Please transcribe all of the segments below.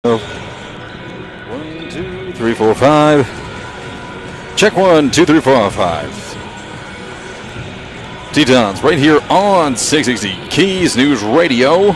1, 2, 3, 4, 5. Check 1, 2, 3, 4, 5. Tetons right here on 660 Keys News Radio.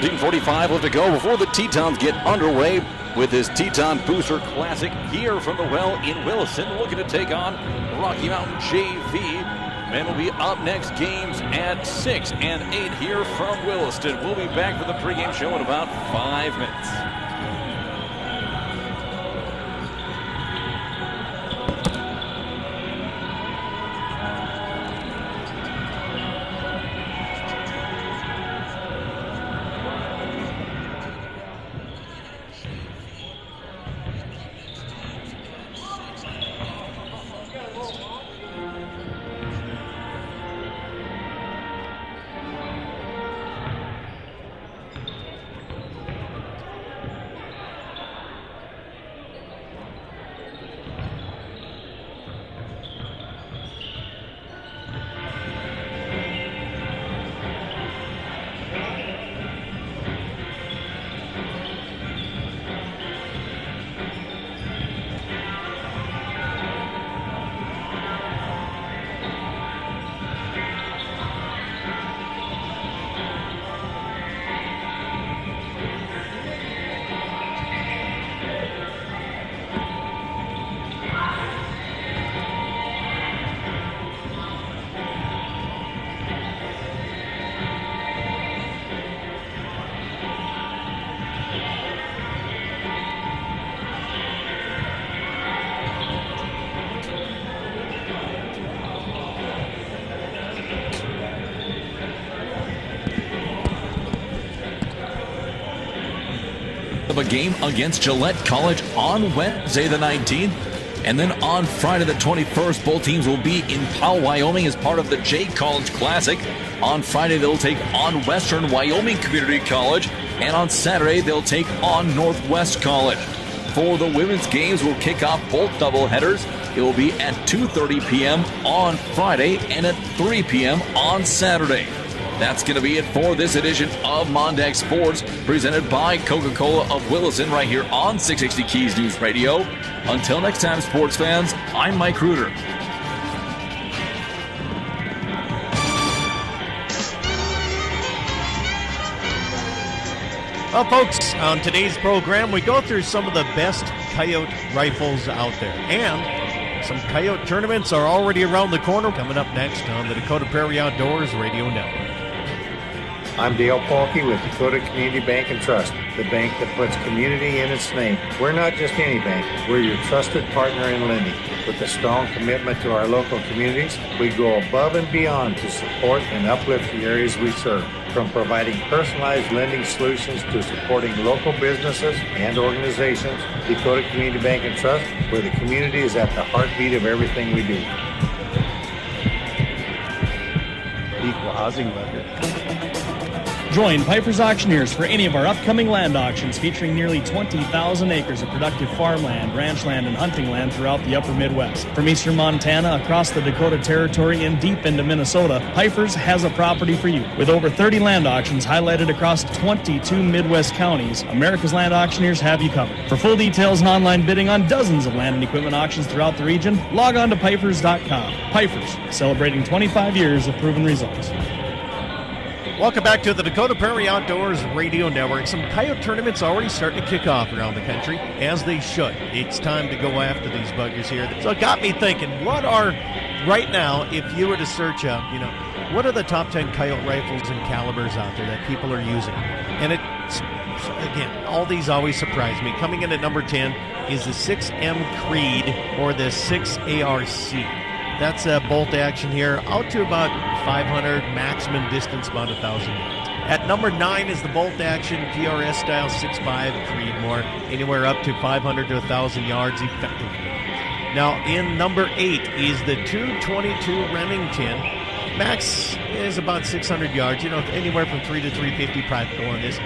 .45 left to go before the Tetons get underway with this Teton Booster Classic here from the well in Williston, looking to take on Rocky Mountain JV. Men will be up next, games at 6 and 8 here from Williston. We'll be back for the pregame show in about 5 minutes. Of a game against Gillette College on Wednesday the 19th, and then on Friday the 21st, both teams will be in Powell, Wyoming as part of the J College Classic. On Friday they'll take on Western Wyoming Community College, and on Saturday they'll take on Northwest College. For the women's games, we'll kick off both doubleheaders. It will be at 2:30 p.m. on Friday and at 3 p.m. on Saturday. That's going to be it for this edition of Mondag Sports, presented by Coca-Cola of Williston, right here on 660 Keys News Radio. Until next time, sports fans, I'm Mike Reuter. Well, folks, on today's program, we go through some of the best coyote rifles out there. And some coyote tournaments are already around the corner. Coming up next on the Dakota Prairie Outdoors Radio Network. I'm Dale Paulke with Dakota Community Bank and Trust, the bank that puts community in its name. We're not just any bank. We're your trusted partner in lending. With a strong commitment to our local communities, we go above and beyond to support and uplift the areas we serve. From providing personalized lending solutions to supporting local businesses and organizations, Dakota Community Bank and Trust, where the community is at the heartbeat of everything we do. Equal housing lender. Join Piper's Auctioneers for any of our upcoming land auctions featuring nearly 20,000 acres of productive farmland, ranch land, and hunting land throughout the upper Midwest. From eastern Montana, across the Dakota Territory, and deep into Minnesota, Piper's has a property for you. With over 30 land auctions highlighted across 22 Midwest counties, America's Land Auctioneers have you covered. For full details and online bidding on dozens of land and equipment auctions throughout the region, log on to Pipers.com. Pipers, celebrating 25 years of proven results. Welcome back to the Dakota Prairie Outdoors Radio Network. Some coyote tournaments already starting to kick off around the country, as they should. It's time to go after these buggers here. So it got me thinking, what are, right now, if you were to search up, what are the top 10 coyote rifles and calibers out there that people are using? And it's, again, all these always surprise me. Coming in at number 10 is the 6M Creed or the 6ARC. That's a bolt action here, out to about 500, maximum distance about 1,000 yards. At number 9 is the bolt action PRS style 6.5 Creedmoor, anywhere up to 500 to 1,000 yards effectively. Now, in number 8 is the 222 Remington. Max is about 600 yards, anywhere from 3 to 350 practical on this.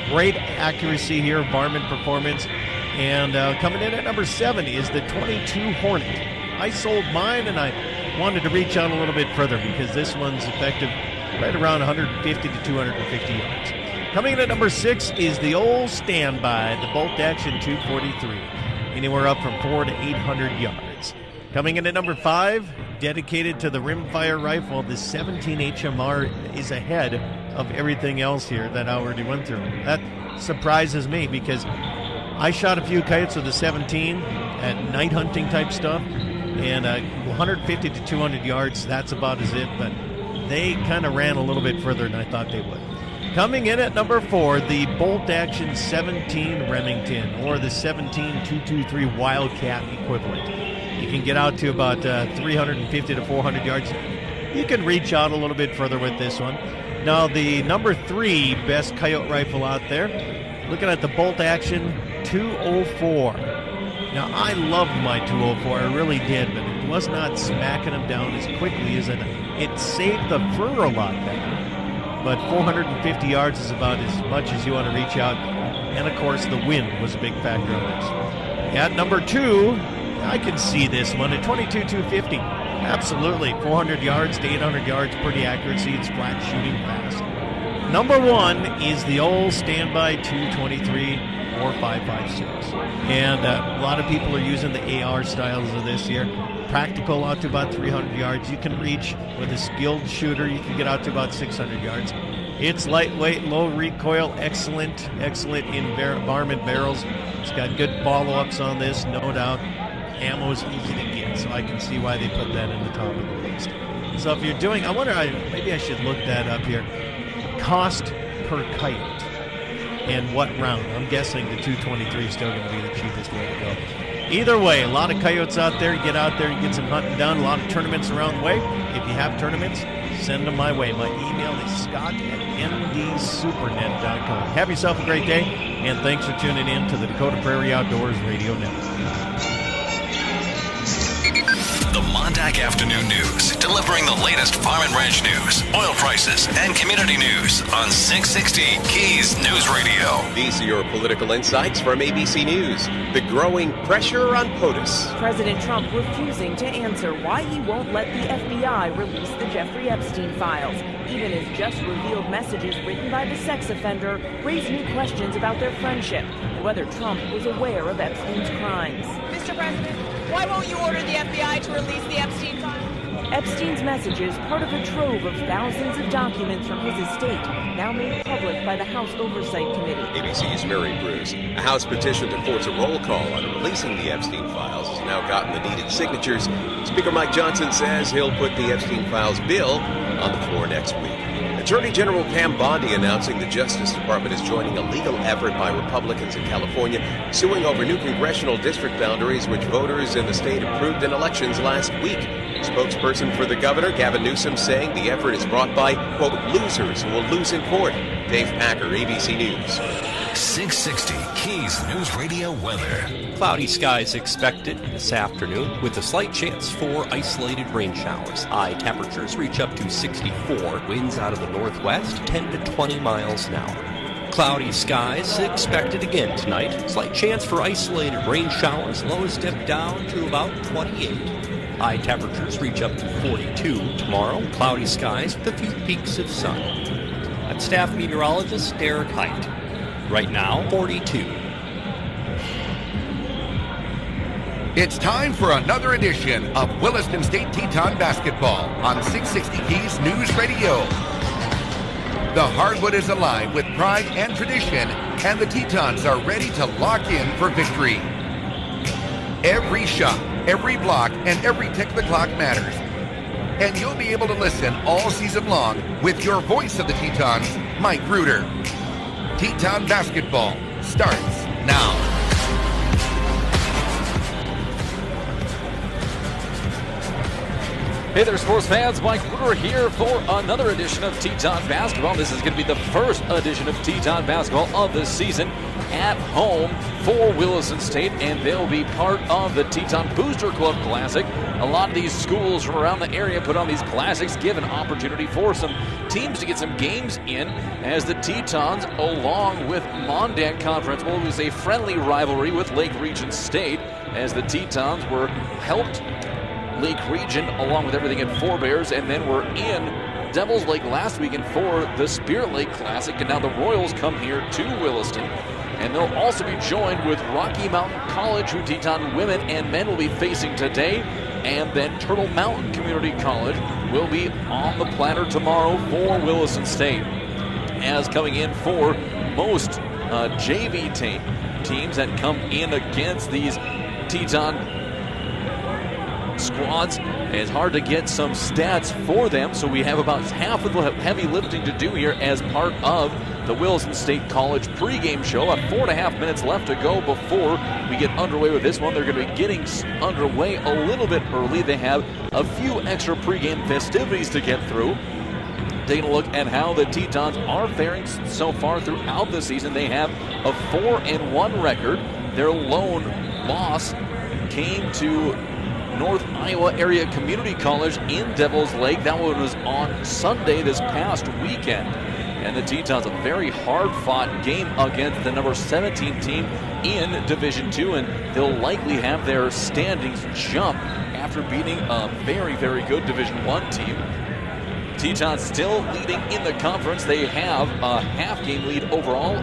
Great accuracy here, varmint performance. And coming in at number 7 is the 22 Hornet. I sold mine, and I wanted to reach out a little bit further because this one's effective right around 150 to 250 yards. Coming in at number 6 is the old standby, the Bolt Action 243. Anywhere up from 400 to 800 yards. Coming in at number 5, dedicated to the rimfire rifle, the 17 HMR is ahead of everything else here that I already went through. That surprises me because I shot a few coyotes with the 17 at night hunting type stuff, and 150 to 200 yards, that's about as it, but they kind of ran a little bit further than I thought they would. Coming in at number 4, the Bolt Action 17 Remington, or the 17-223 Wildcat equivalent. You can get out to about 350 to 400 yards. You can reach out a little bit further with this one. Now, the number 3 best coyote rifle out there, looking at the Bolt Action 204. Now, I loved my 204, I really did, but it was not smacking them down as quickly as it saved the fur a lot better. But 450 yards is about as much as you want to reach out. And, of course, the wind was a big factor on this. At number 2, I can see this one, a 22-250. Absolutely, 400 yards to 800 yards, pretty accuracy. It's flat shooting fast. Number 1 is the old standby 223 or 5.56. And a lot of people are using the AR styles of this here. Practical out to about 300 yards. You can reach with a skilled shooter. You can get out to about 600 yards. It's lightweight, low recoil, excellent in varmint barrels. It's got good follow-ups on this, no doubt. Ammo is easy to get, so I can see why they put that in the top of the list. So if you're doing, maybe I should look that up here. Cost per coyote and what round. I'm guessing the 223 is still going to be the cheapest way to go. Either way, a lot of coyotes out there. You get out there and get some hunting done. A lot of tournaments around the way. If you have tournaments, send them my way. My email is scott@mdsupernet.com. Have yourself a great day, and thanks for tuning in to the Dakota Prairie Outdoors Radio Network. The Montauk Afternoon News, delivering the latest farm and ranch news, oil prices, and community news on 660 Keys News Radio. These are your political insights from ABC News. The growing pressure on POTUS. President Trump refusing to answer why he won't let the FBI release the Jeffrey Epstein files, even as just-revealed messages written by the sex offender raise new questions about their friendship and whether Trump was aware of Epstein's crimes. Mr. President, why won't you order the FBI to release the Epstein files? Epstein's messages, part of a trove of thousands of documents from his estate, now made public by the House Oversight Committee. ABC's Mary Bruce. A House petition to force a roll call on releasing the Epstein files has now gotten the needed signatures. Speaker Mike Johnson says he'll put the Epstein files bill on the floor next week. Attorney General Pam Bondi announcing the Justice Department is joining a legal effort by Republicans in California suing over new congressional district boundaries which voters in the state approved in elections last week. Spokesperson for the governor, Gavin Newsom, saying the effort is brought by, quote, losers who will lose in court. Dave Packer, ABC News. 660 Keys News Radio weather. Cloudy skies expected this afternoon with a slight chance for isolated rain showers. High temperatures reach up to 64. Winds out of the northwest 10 to 20 miles an hour. Cloudy skies expected again tonight. Slight chance for isolated rain showers. Lows dip down to about 28. High temperatures reach up to 42 tomorrow. Cloudy skies with a few peaks of sun. I'm staff meteorologist Derek Height. Right now, 42. It's time for another edition of Williston State Teton Basketball on 660 Keys News Radio. The hardwood is alive with pride and tradition, and the Tetons are ready to lock in for victory. Every shot, every block, and every tick of the clock matters. And you'll be able to listen all season long with your voice of the Tetons, Mike Reuter. Teton Basketball starts now. Hey there, sports fans. Mike Brewer here for another edition of Teton Basketball. This is going to be the first edition of Teton Basketball of the season at home for Williston State, and they'll be part of the Teton Booster Club Classic. A lot of these schools from around the area put on these classics, give an opportunity for some teams to get some games in, as the Tetons, along with Mondac Conference, will lose a friendly rivalry with Lake Region State, as the Tetons were helped Lake Region along with everything at Forebears, and then we're in Devil's Lake last weekend for the Spirit Lake Classic, and now the Royals come here to Williston, and they'll also be joined with Rocky Mountain College, who Teton women and men will be facing today, and then Turtle Mountain Community College will be on the platter tomorrow for Williston State. As coming in for most JV teams that come in against these Teton squads, it's hard to get some stats for them, so we have about half of the heavy lifting to do here as part of the Williston State College pregame show. About 4.5 minutes left to go before we get underway with this one. They're going to be getting underway a little bit early. They have a few extra pregame festivities to get through. Taking a look at how the Tetons are faring so far throughout the season, they have a 4-1 record. Their lone loss came to North Iowa Area Community College in Devil's Lake. That one was on Sunday this past weekend. And the Tetons, a very hard-fought game against the number 17 team in Division II, and they'll likely have their standings jump after beating a very, very good Division I team. Tetons still leading in the conference. They have a half-game lead overall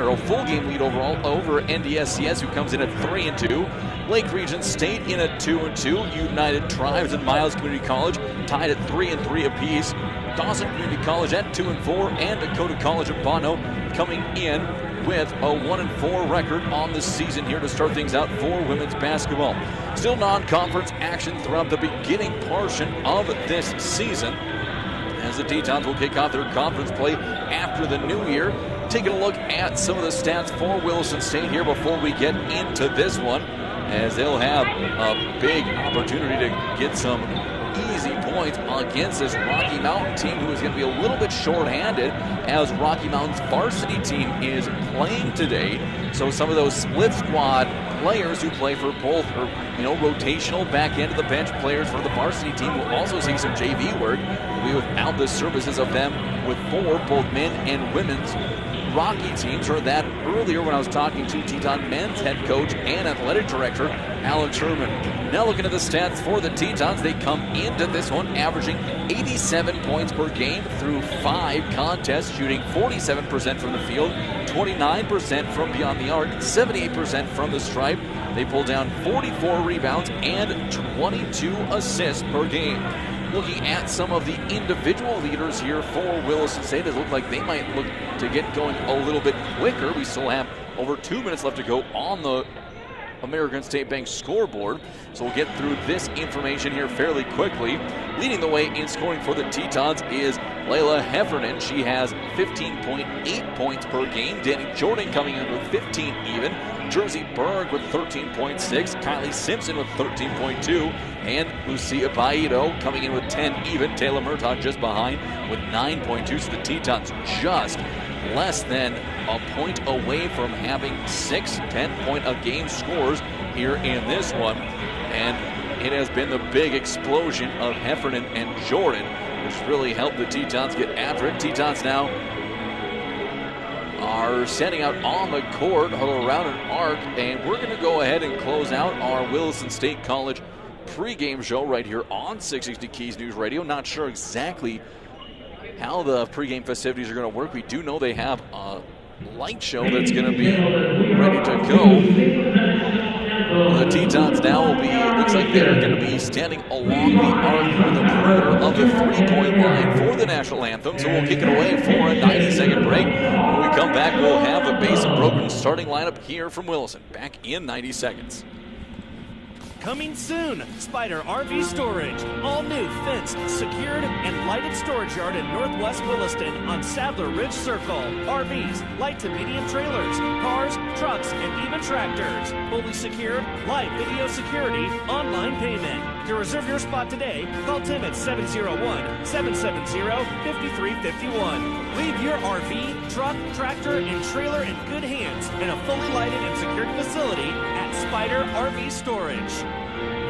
a full game lead overall over NDSCS, who comes in at 3-2. Lake Region State in at 2-2. United Tribes and Miles Community College tied at 3-3 apiece. Dawson Community College at 2-4, and Dakota College of Bono coming in with a 1-4 record on the season here to start things out for women's basketball. Still non-conference action throughout the beginning portion of this season, as the Tetons will kick off their conference play after the new year. Taking a look at some of the stats for Williston State here before we get into this one, as they'll have a big opportunity to get some easy points against this Rocky Mountain team, who is going to be a little bit short-handed, as Rocky Mountain's varsity team is playing today. So some of those split squad players who play for both, or rotational back end of the bench players for the varsity team, will also see some JV work. We without the services of them with both men and women's Rocky teams. Heard that earlier when I was talking to Teton men's head coach and athletic director Alan Sherman. Now looking at the stats for the Tetons, they come into this one averaging 87 points per game through 5 contests, shooting 47% from the field, 29% from beyond the arc, 78% from the stripe. They pull down 44 rebounds and 22 assists per game. Looking at some of the individual leaders here for Williston State, it looks like they might look to get going a little bit quicker. We still have over 2 minutes left to go on the American State Bank scoreboard, so we'll get through this information here fairly quickly. Leading the way in scoring for the Tetons is Layla Heffernan. She has 15.8 points per game. Danny Jordan coming in with 15 even. Jersey Berg with 13.6. Kylie Simpson with 13.2. And Lucia Baito coming in with 10 even. Taylor Murtaugh just behind with 9.2. So the Tetons just less than a point away from having 6 10-point-a-game scores here in this one. And it has been the big explosion of Heffernan and Jordan, which really helped the Tetons get after it. Tetons now are standing out on the court around an arc, and we're going to go ahead and close out our Williston State College pregame show right here on 660 Keys News Radio. Not sure exactly how the pregame festivities are going to work. We do know they have a light show that's going to be ready to go. The Tetons now will be, looks like they're going to be standing along the arc in the perimeter of the three-point line for the national anthem. So we'll kick it away for a 90-second break. When we come back, we'll have the base and broken starting lineup here from Williston. Back in 90 seconds. Coming soon, Spider RV Storage. All new, fenced, secured, and lighted storage yard in Northwest Williston on Sadler Ridge Circle. RVs, light to medium trailers, cars, trucks, and even tractors. Fully secured, live video security, online payment. To reserve your spot today, call Tim at 701-770-5351. Leave your RV, truck, tractor, and trailer in good hands in a fully lighted and secured facility at Spider RV Storage.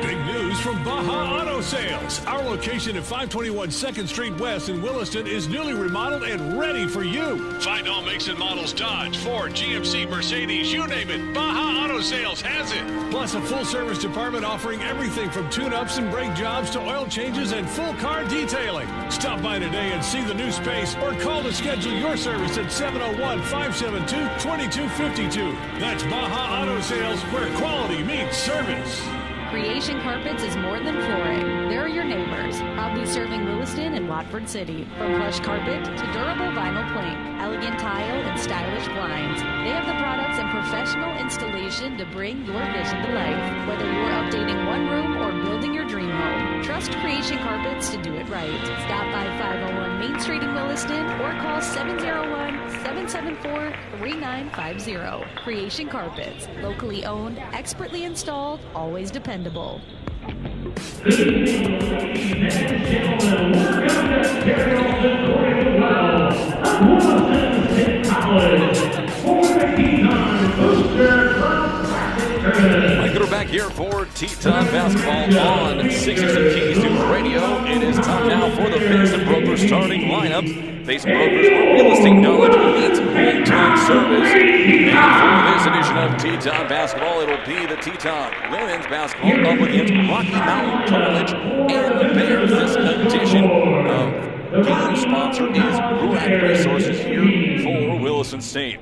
Big news from Baja Auto Sales. Our location at 521 2nd Street West in Williston is newly remodeled and ready for you. Find all makes and models Dodge, Ford, GMC, Mercedes, you name it. Baja Auto Sales has it. Plus a full-service department offering everything from tune-ups and brake jobs to oil changes and full car detailing. Stop by today and see the new space or call to schedule your service at 701-572-2252. That's Baja Auto Sales, where quality meets service. Creation Carpets is more than flooring. They're your neighbors, proudly serving Williston and Watford City. From plush carpet to durable vinyl plank, elegant tile, and stylish blinds, they have the products and professional installation to bring your vision to life. Whether you're updating one room or building your dream home, trust Creation Carpets to do it right. Stop by 501 Main Street in Williston or call 701-774-3950. Creation Carpets, locally owned, expertly installed, always dependable. Mike, we're back here for Teton basketball on 660 Keys News Radio. It is time now for the Basin Brokers starting lineup. Basin Brokers, where real estate knowledge meets hometown service. And for this edition of Teton basketball, it'll be the Teton women's basketball up against Rocky Mountain College and the Bears. This edition of game sponsor is Rurak Resources here for Williston State.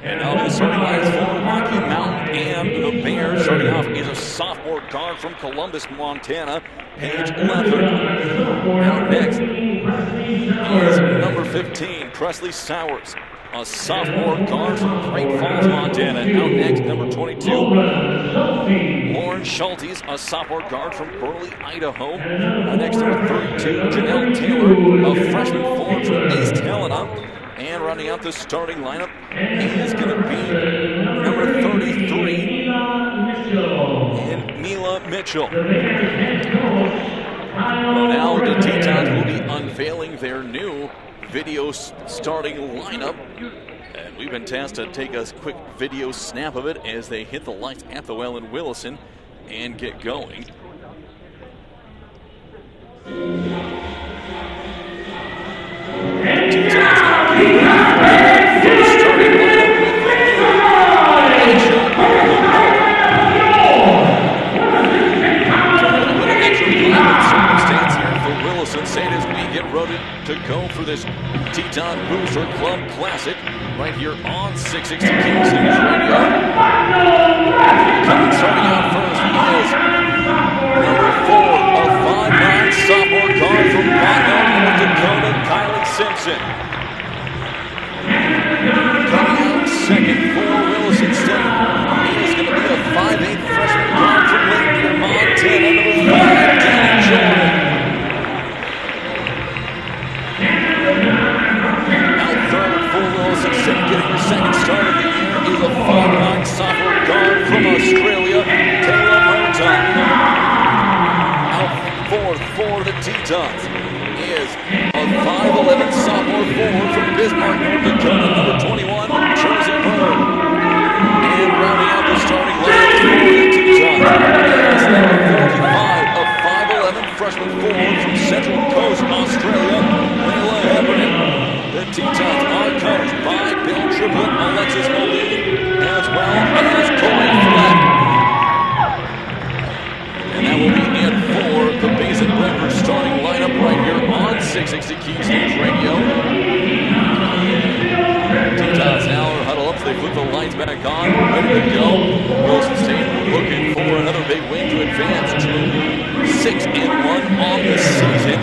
And now the starting lines for Rocky Mountain and the Bears. Starting off is a sophomore guard from Columbus, Montana, Paige Leffert. Now next is number 15, Presley Sowers, a sophomore guard from Great Falls, Montana. Out next, number 22, Lauren Schultes, a sophomore guard from Burley, Idaho. Next, number 32, Janelle Taylor, a freshman forward from East Helena. And rounding out the starting lineup is going to be number 33, and Mila Mitchell. Well, now the Tetons will be unveiling their new video starting lineup. And we've been tasked to take a quick video snap of it as they hit the lights at the well in Williston and get going. To go for this Teton Booster Club Classic right here on 660 Keys News Radio. Starting out first is number 4, a 5'9" sophomore guard from Monmouth, North Dakota, Kylie Simpson. Coming out second for Williston State is going to be a 5'8" freshman guard from Lakeview, Montana, number 5, Danny Jordan. Getting her second start of the year is a 5'9" sophomore guard from Australia, Taylor Murtaugh. Out fourth for the Tetons is a 5'11" sophomore forward from Bismarck, North Dakota, number 21, Jersey Bird. And rounding out the starting lineup for the Tetons is number 45, a 5'11" freshman forward from Central Coast, Australia, Layla Heffernan. The Tetons are coached by Bill Triplett, Alexis Moline, as well as Corey Fleck. And that will be it for the Basin Brokers starting lineup right here on 660 Keys News Radio. Tetons now are huddled up, so they put the lights back on, ready to go. Williston State looking for another big win to advance to 6-1 on the season.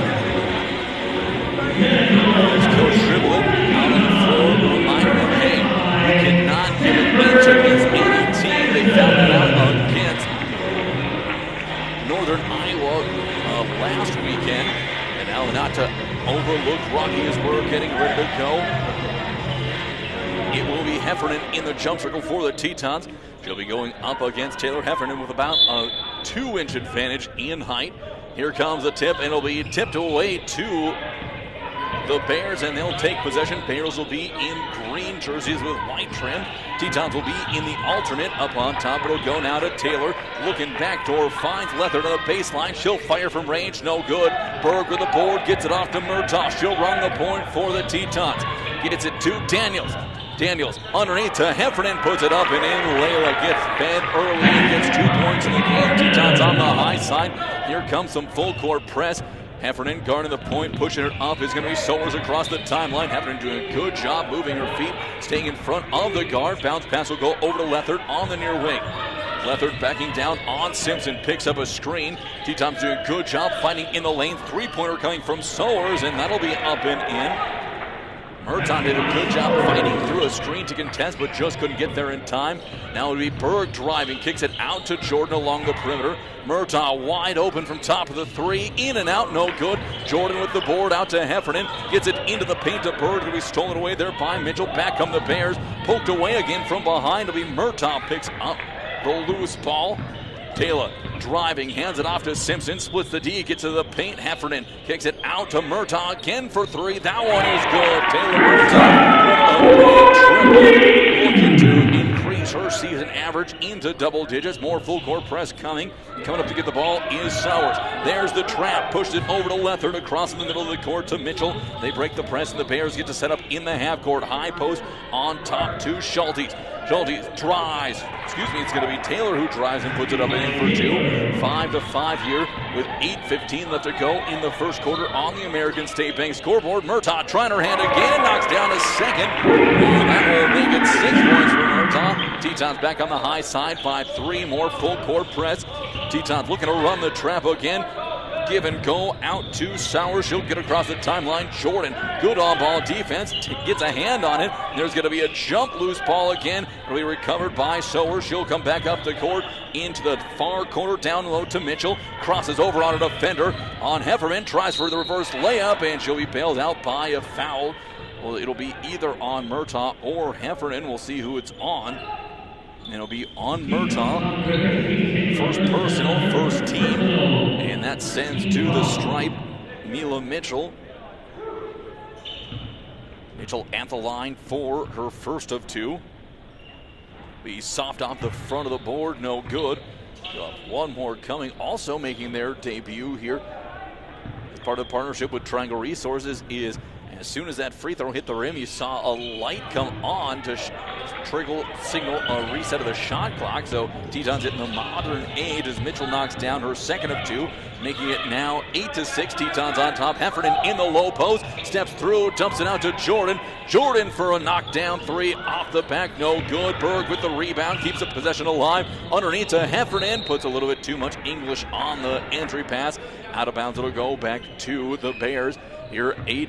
There's Coach Triplett out on the floor, reminding them, hey, you cannot give an inch against any team. They found it out against Northern Iowa last weekend. And now not to overlook Rocky as we're getting ready to go. It will be Heffernan in the jump circle for the Tetons. She'll be going up against Taylor Heffernan with about a 2-inch advantage in height. Here comes the tip, and it'll be tipped away to the Bears, and they'll take possession. Bears will be in green jerseys with white trim. Tetons will be in the alternate. Up on top, it'll go now to Taylor. Looking backdoor, finds Leather to the baseline. She'll fire from range, no good. Berg with the board, gets it off to Murtaugh. She'll run the point for the Tetons. Gets it to Daniels. Daniels underneath to Heffernan, puts it up and in. Layla gets fed early and gets 2 points in the game. Tetons on the high side. Here comes some full court press. Heffernan guarding the point, pushing it up is going to be Sowers across the timeline. Heffernan doing a good job moving her feet, staying in front of the guard. Bounce pass will go over to Lethert on the near wing. Lethert backing down on Simpson, picks up a screen. T-Tom's doing a good job fighting in the lane. Three-pointer coming from Sowers, and that'll be up and in. Murtaugh did a good job fighting through a screen to contest, but just couldn't get there in time. Now it'll be Berg driving, kicks it out to Jordan along the perimeter. Murtaugh wide open from top of the three, in and out, no good. Jordan with the board out to Heffernan, gets it into the paint to Berg. It'll be stolen away there by Mitchell. Back come the Bears, poked away again from behind. It'll be Murtaugh picks up the loose ball. Taylor driving, hands it off to Simpson, splits the D, gets to the paint. Heffernan kicks it out to Murtaugh again for three. That one is good. Taylor Murtaugh with a big triple, looking to increase her season average into double digits. More full court press coming. Coming up to get the ball is Sowers. There's the trap, pushed it over to Lethert, across in the middle of the court to Mitchell. They break the press, and the Bears get to set up in the half court. High post on top to Schultes. Schultes drives. It's going to be Taylor who drives and puts it up and in for two. 5-5 here with 8:15 left to go in the first quarter on the American State Bank scoreboard. Murtaugh trying her hand again, knocks down a second. And that will make it 6 points for Murtaugh. Tetons back on the high side by 3 more full court press. Tetons looking to run the trap again. Give and go out to Sowers. She'll get across the timeline. Jordan, good on-ball defense, gets a hand on it. There's going to be a jump loose ball again. It'll be recovered by Sowers. She'll come back up the court into the far corner, down low to Mitchell. Crosses over on a defender on Heffernan. Tries for the reverse layup, and she'll be bailed out by a foul. Well, it'll be either on Murtaugh or Heffernan. We'll see who it's on. And it'll be on Murtaugh. First personal, first team. And that sends to the stripe Mila Mitchell. Mitchell at the line for her first of 2. Be soft off the front of the board, no good. One more coming, also making their debut here. As part of the partnership with Triangle Resources is as soon as that free throw hit the rim, you saw a light come on to signal a reset of the shot clock. So Tetons in the modern age as Mitchell knocks down her second of 2, making it now 8-6. Tetons on top. Heffernan in the low post, steps through, dumps it out to Jordan. Jordan for a knockdown 3 off the back, no good. Berg with the rebound, keeps the possession alive. Underneath to Heffernan, puts a little bit too much English on the entry pass. Out of bounds, it'll go back to the Bears. Here 8-6.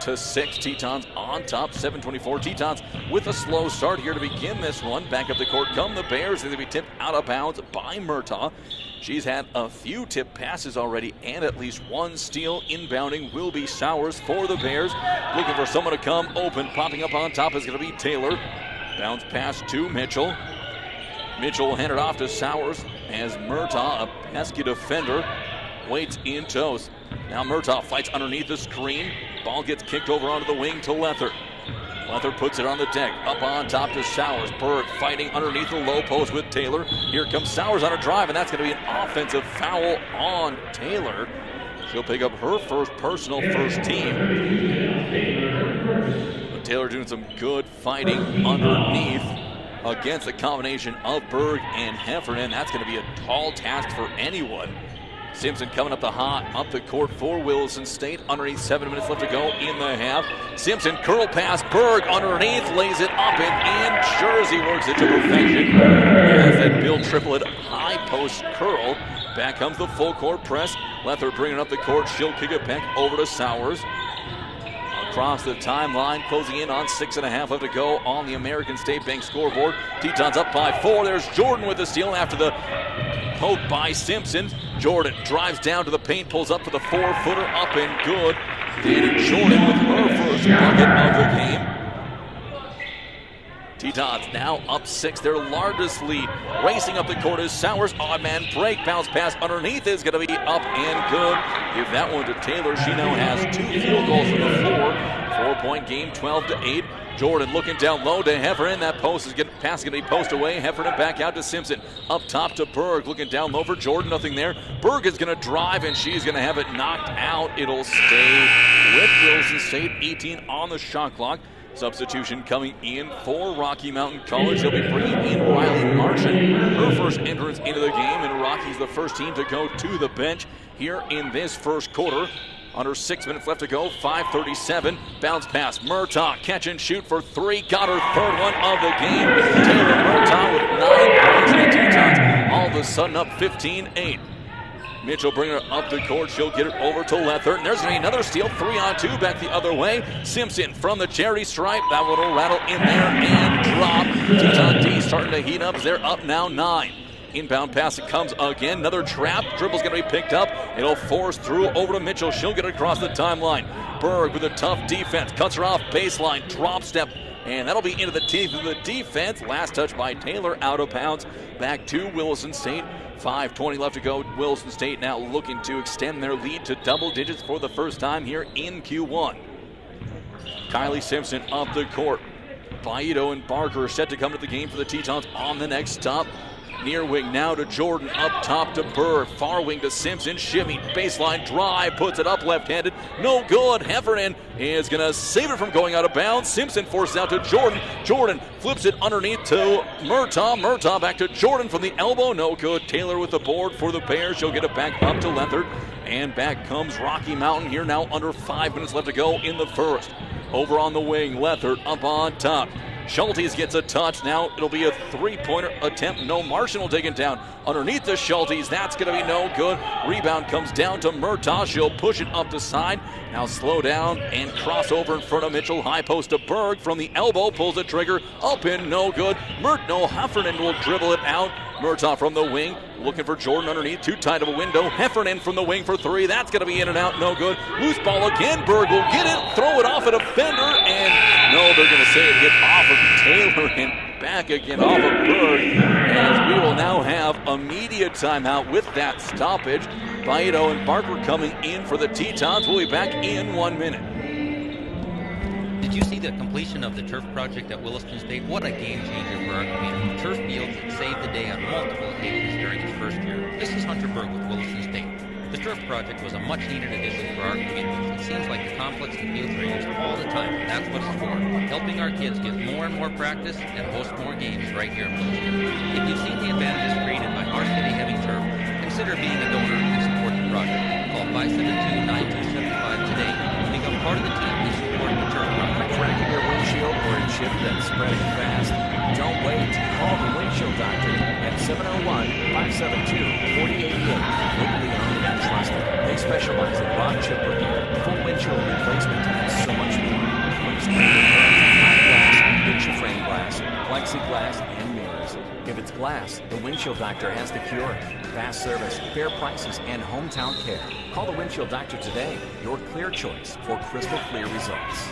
Tetons on top, 7:24. Tetons with a slow start here to begin this one. Back up the court come the Bears. They're going to be tipped out of bounds by Murtaugh. She's had a few tip passes already and at least one steal. Inbounding will be Sowers for the Bears. Looking for someone to come open. Popping up on top is going to be Taylor. Bounce pass to Mitchell. Mitchell will hand it off to Sowers as Murtaugh, a pesky defender, waits in toast. Now Murtaugh fights underneath the screen. Ball gets kicked over onto the wing to Lethert. Lethert puts it on the deck. Up on top to Sowers. Berg fighting underneath the low post with Taylor. Here comes Sowers on a drive, and that's going to be an offensive foul on Taylor. She'll pick up her first personal, first team. But Taylor doing some good fighting underneath against the combination of Berg and Heffernan. That's going to be a tall task for anyone. Simpson coming up the court for Williston State. Underneath, 7 minutes left to go in the half. Simpson curl pass, Berg underneath, lays it up and in. Sure as he works it to perfection. As that Bill triplet high post curl. Back comes the full court press. Lethert bringing up the court. She'll kick it back over to Sowers. Across the timeline, closing in on 6.5 left to go on the American State Bank scoreboard. Tetons up by 4. There's Jordan with the steal after the poke by Simpson. Jordan drives down to the paint, pulls up for the 4-footer, up and good. Danny Jordan with her first bucket of the game. Tetons now up 6, their largest lead. Racing up the court is Sowers. Odd man break. Bounce pass underneath is going to be up and good. Give that one to Taylor. She now has 2 field goals from the floor. 4-point game, 12-8. Jordan looking down low to Heffernan. That pass is going to be post away. Heffernan back out to Simpson. Up top to Berg. Looking down low for Jordan. Nothing there. Berg is going to drive, and she's going to have it knocked out. It'll stay with Williston State. 18 on the shot clock. Substitution coming in for Rocky Mountain College. They'll be bringing in Riley Martian. Her first entrance into the game, and Rocky's the first team to go to the bench here in this first quarter. Under 6 minutes left to go, 5:37. Bounce pass, Murtaugh, catch and shoot for 3. Got her third one of the game. Taylor Murtaugh with 9 points and the Tetons all of a sudden up 15-8. Mitchell bringing her up the court. She'll get it over to Lethert. And there's going to be another steal. 3-on-2 back the other way. Simpson from the charity stripe. That one will rattle in there and drop. Teton D starting to heat up. They're up now 9. Inbound pass, it comes again. Another trap. Dribble's going to be picked up. It'll force through over to Mitchell. She'll get it across the timeline. Berg with a tough defense. Cuts her off baseline. Drop step. And that'll be into the teeth of the defense. Last touch by Taylor out of bounds. Back to Williston State. 5:20 left to go. Williston State now looking to extend their lead to double digits for the first time here in Q1. Kylie Simpson up the court. Baito and Barker set to come to the game for the Tetons on the next stop. Near wing now to Jordan, up top to Burr, far wing to Simpson, shimmy, baseline drive, puts it up left-handed, no good. Heffernan is going to save it from going out of bounds. Simpson forces out to Jordan. Jordan flips it underneath to Murtaugh. Murtaugh back to Jordan from the elbow, no good. Taylor with the board for the Bears. She'll get it back up to Lethert. And back comes Rocky Mountain here now under 5 minutes left to go in the first. Over on the wing, Lethert up on top. Schultes gets a touch. Now it'll be a three-pointer attempt. No, Martian will take it down underneath the Schultes. That's going to be no good. Rebound comes down to Murtaugh. She'll push it up the side. Now slow down and cross over in front of Mitchell. High post to Berg from the elbow. Pulls the trigger. Up in, no good. Heffernan will dribble it out. Murtaugh from the wing. Looking for Jordan underneath. Too tight of a window. Heffernan from the wing for 3. That's going to be in and out. No good. Loose ball again. Berg will get it. Throw it off a defender. And no, they're going to say it hit off of Taylor and back again off of Berg. As we will now have immediate timeout with that stoppage. Baito and Barker coming in for the Tetons. We'll be back in 1 minute. Did you see the completion of the turf project at Williston State? What a game changer for our community. Turf fields saved the day on multiple occasions during his first year. This is Hunter Berg with Williston State. The turf project was a much-needed addition for our community. It seems like the complex and fields are used all the time, and that's what it's for, helping our kids get more and more practice and host more games right here in Williston. If you've seen the advantages created by our city having turf, consider being a donor and support the project. Call 572-9275 today to become part of the team to support the turf project. Cracking your windshield or a chip that's spreading fast? Don't wait. Call the Windshield Doctor at 701-572-4088. Locally owned and trusted. They specialize in rock chip repair, full windshield replacement, and so much more. Glass, picture frame glass, plexiglass, and mirrors. If it's glass, the Windshield Doctor has the cure. Fast service, fair prices, and hometown care. Call the Windshield Doctor today. Your clear choice for crystal clear results.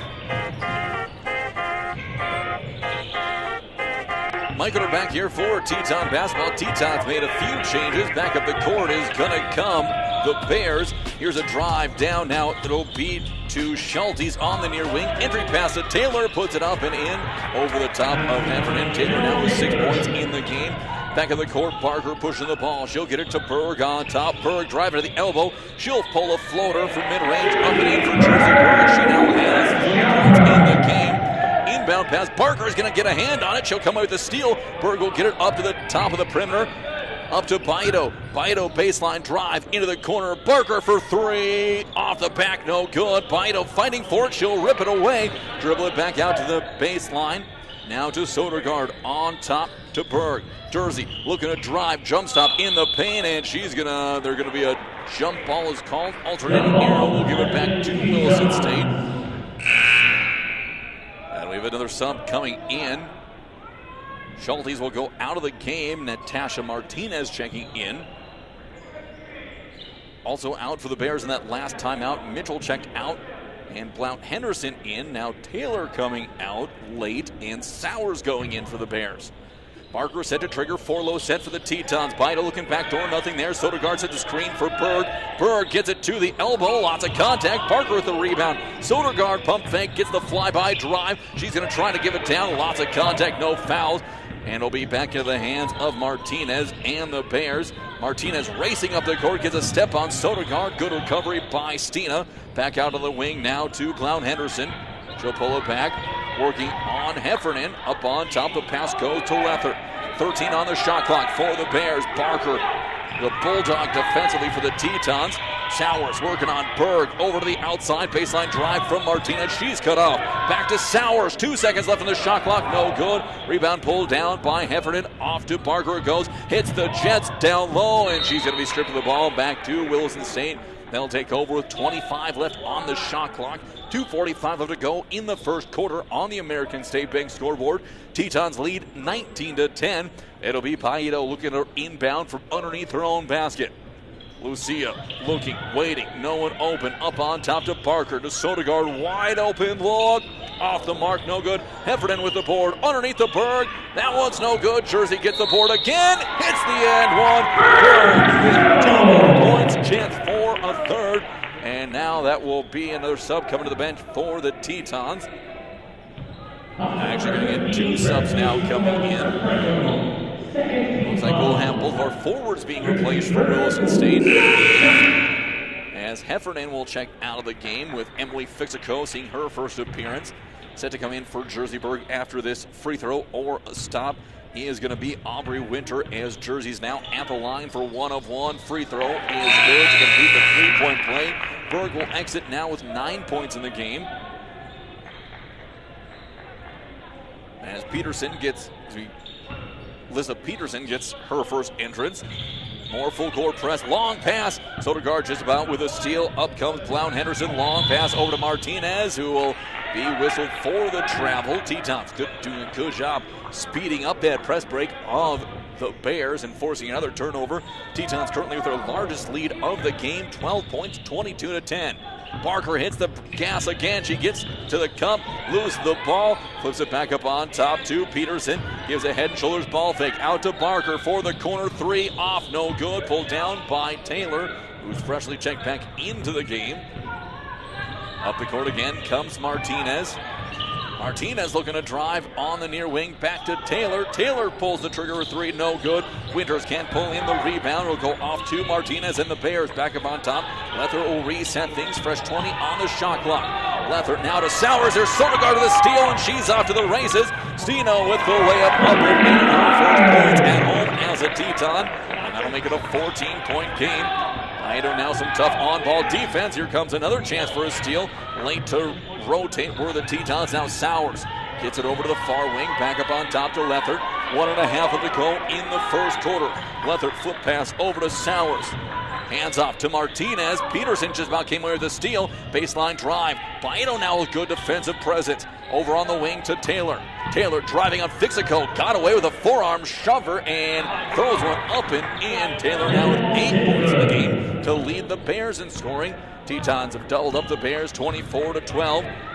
Michael are back here for Teton basketball. Teton's made a few changes. Back up the court is going to come the Bears. Here's a drive down. Now it'll be to Schultes on the near wing. Entry pass to Taylor. Puts it up and in over the top of Heffernan. Taylor now with 6 points in the game. Back of the court, Barker pushing the ball. She'll get it to Berg on top. Berg driving to the elbow. She'll pull a floater from mid-range. Up and in for Jersey Berg. She now has 4 points in the game. Inbound pass. Barker is going to get a hand on it. She'll come out with a steal. Berg will get it up to the top of the perimeter. Up to Baito. Baito baseline drive into the corner. Barker for 3. Off the back, no good. Baito fighting for it. She'll rip it away. Dribble it back out to the baseline. Now to Sodergaard on top to Berg. Jersey looking to drive. Jump stop in the paint, and they're going to be a jump ball is called. Alternating arrow will give it back to Williston State. And we have another sub coming in. Schultes will go out of the game. Natasha Martinez checking in. Also out for the Bears in that last timeout. Mitchell checked out and Blount Henderson in. Now Taylor coming out late, and Sowers going in for the Bears. Barker set to trigger, 4-low set for the Tetons. Bido looking back door, nothing there. Sodergaard set the screen for Berg. Berg gets it to the elbow, lots of contact. Barker with the rebound. Sodergaard pump fake, gets the flyby drive. She's going to try to give it down, lots of contact, no fouls. And it'll be back into the hands of Martinez and the Bears. Martinez racing up the court, gets a step on Sodergaard. Good recovery by Stina. Back out of the wing now to Blount Henderson. She'll pull it back, working on Heffernan. Up on top, the pass goes to Lether. 13 on the shot clock for the Bears. Barker, the Bulldog defensively for the Tetons. Sowers working on Berg, over to the outside, baseline drive from Martinez. She's cut off. Back to Sowers, 2 seconds left on the shot clock, no good. Rebound pulled down by Heffernan, off to Barker it goes, hits the Jets down low, and she's going to be stripped of the ball. Back to Williston State. They'll take over with 25 left on the shot clock. 2:45 left to go in the first quarter on the American State Bank scoreboard. Tetons lead 19-10. It'll be Paito looking at her inbound from underneath her own basket. Lucia looking, waiting, no one open. Up on top to Barker, to Sodergaard, wide open look. Off the mark, no good. Heffernan with the board, underneath the Berg. That one's no good. Jersey gets the board again, hits the end one. Berg with 2 more points, chance for a third. And now that will be another sub coming to the bench for the Tetons. Actually going to get 2 subs now coming in. Looks like we'll have both of our forwards being replaced for Williston State. As Heffernan will check out of the game with Emily Fixico seeing her first appearance. Set to come in for Jerseyburg after this free throw or a stop is going to be Aubrey Winter, as Jersey's now at the line for 1 of 1. Free throw is good to complete the 3-point play. Berg will exit now with 9 points in the game. As Lissa Peterson gets her first entrance. More full court press, long pass. Sodergaard just about with a steal. Up comes Blount Henderson, long pass over to Martinez, who will be whistled for the travel. Tetons doing a good job speeding up that press break of the Bears and forcing another turnover. Tetons currently with their largest lead of the game, 12 points, 22-10. Barker hits the gas again. She gets to the cup, loses the ball, flips it back up on top to Peterson. Gives a head and shoulders ball fake out to Barker for the corner 3. Off, no good. Pulled down by Taylor, who's freshly checked back into the game. Up the court again comes Martinez. Martinez looking to drive on the near wing, back to Taylor. Taylor pulls the trigger for 3, no good. Winters can't pull in the rebound. It'll go off to Martinez and the Bears back up on top. Lether will reset things, fresh 20 on the shot clock. Lether now to Sowers. There's Sodergaard with a steal, and she's off to the races. Stino with the layup up and in. Her first points at home as a Teton, and that'll make it a 14-point game. Ido now some tough on-ball defense. Here comes another chance for a steal. Late to rotate were the Tetons. Now Sowers gets it over to the far wing. Back up on top to Lethert. 1.5 of the go in the first quarter. Lethert flip pass over to Sowers. Hands off to Martinez. Peterson just about came away with the steal. Baseline drive. Baito now with good defensive presence. Over on the wing to Taylor. Taylor driving on Fixico. Got away with a forearm shover and throws one up and in. Taylor now with 8 points in the game to lead the Bears in scoring. Tetons have doubled up the Bears 24-12.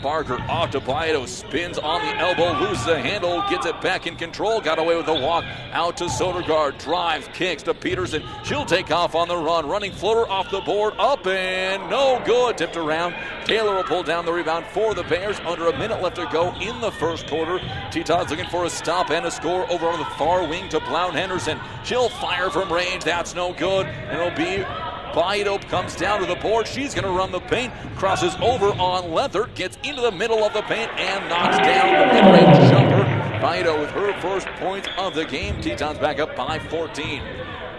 Barker off to Baito, spins on the elbow, loses the handle, gets it back in control, got away with the walk, out to Sodergaard, drives, kicks to Peterson, she'll take off on the run, running floater off the board, up and no good, tipped around. Taylor will pull down the rebound for the Bears, under a minute left to go in the first quarter. Tetons looking for a stop and a score over on the far wing to Blount Henderson. She'll fire from range, that's no good, and it'll be Baito comes down to the board. She's going to run the paint. Crosses over on Lethert. Gets into the middle of the paint and knocks down the mid-range jumper. Baito with her first point of the game. Tetons back up by 14.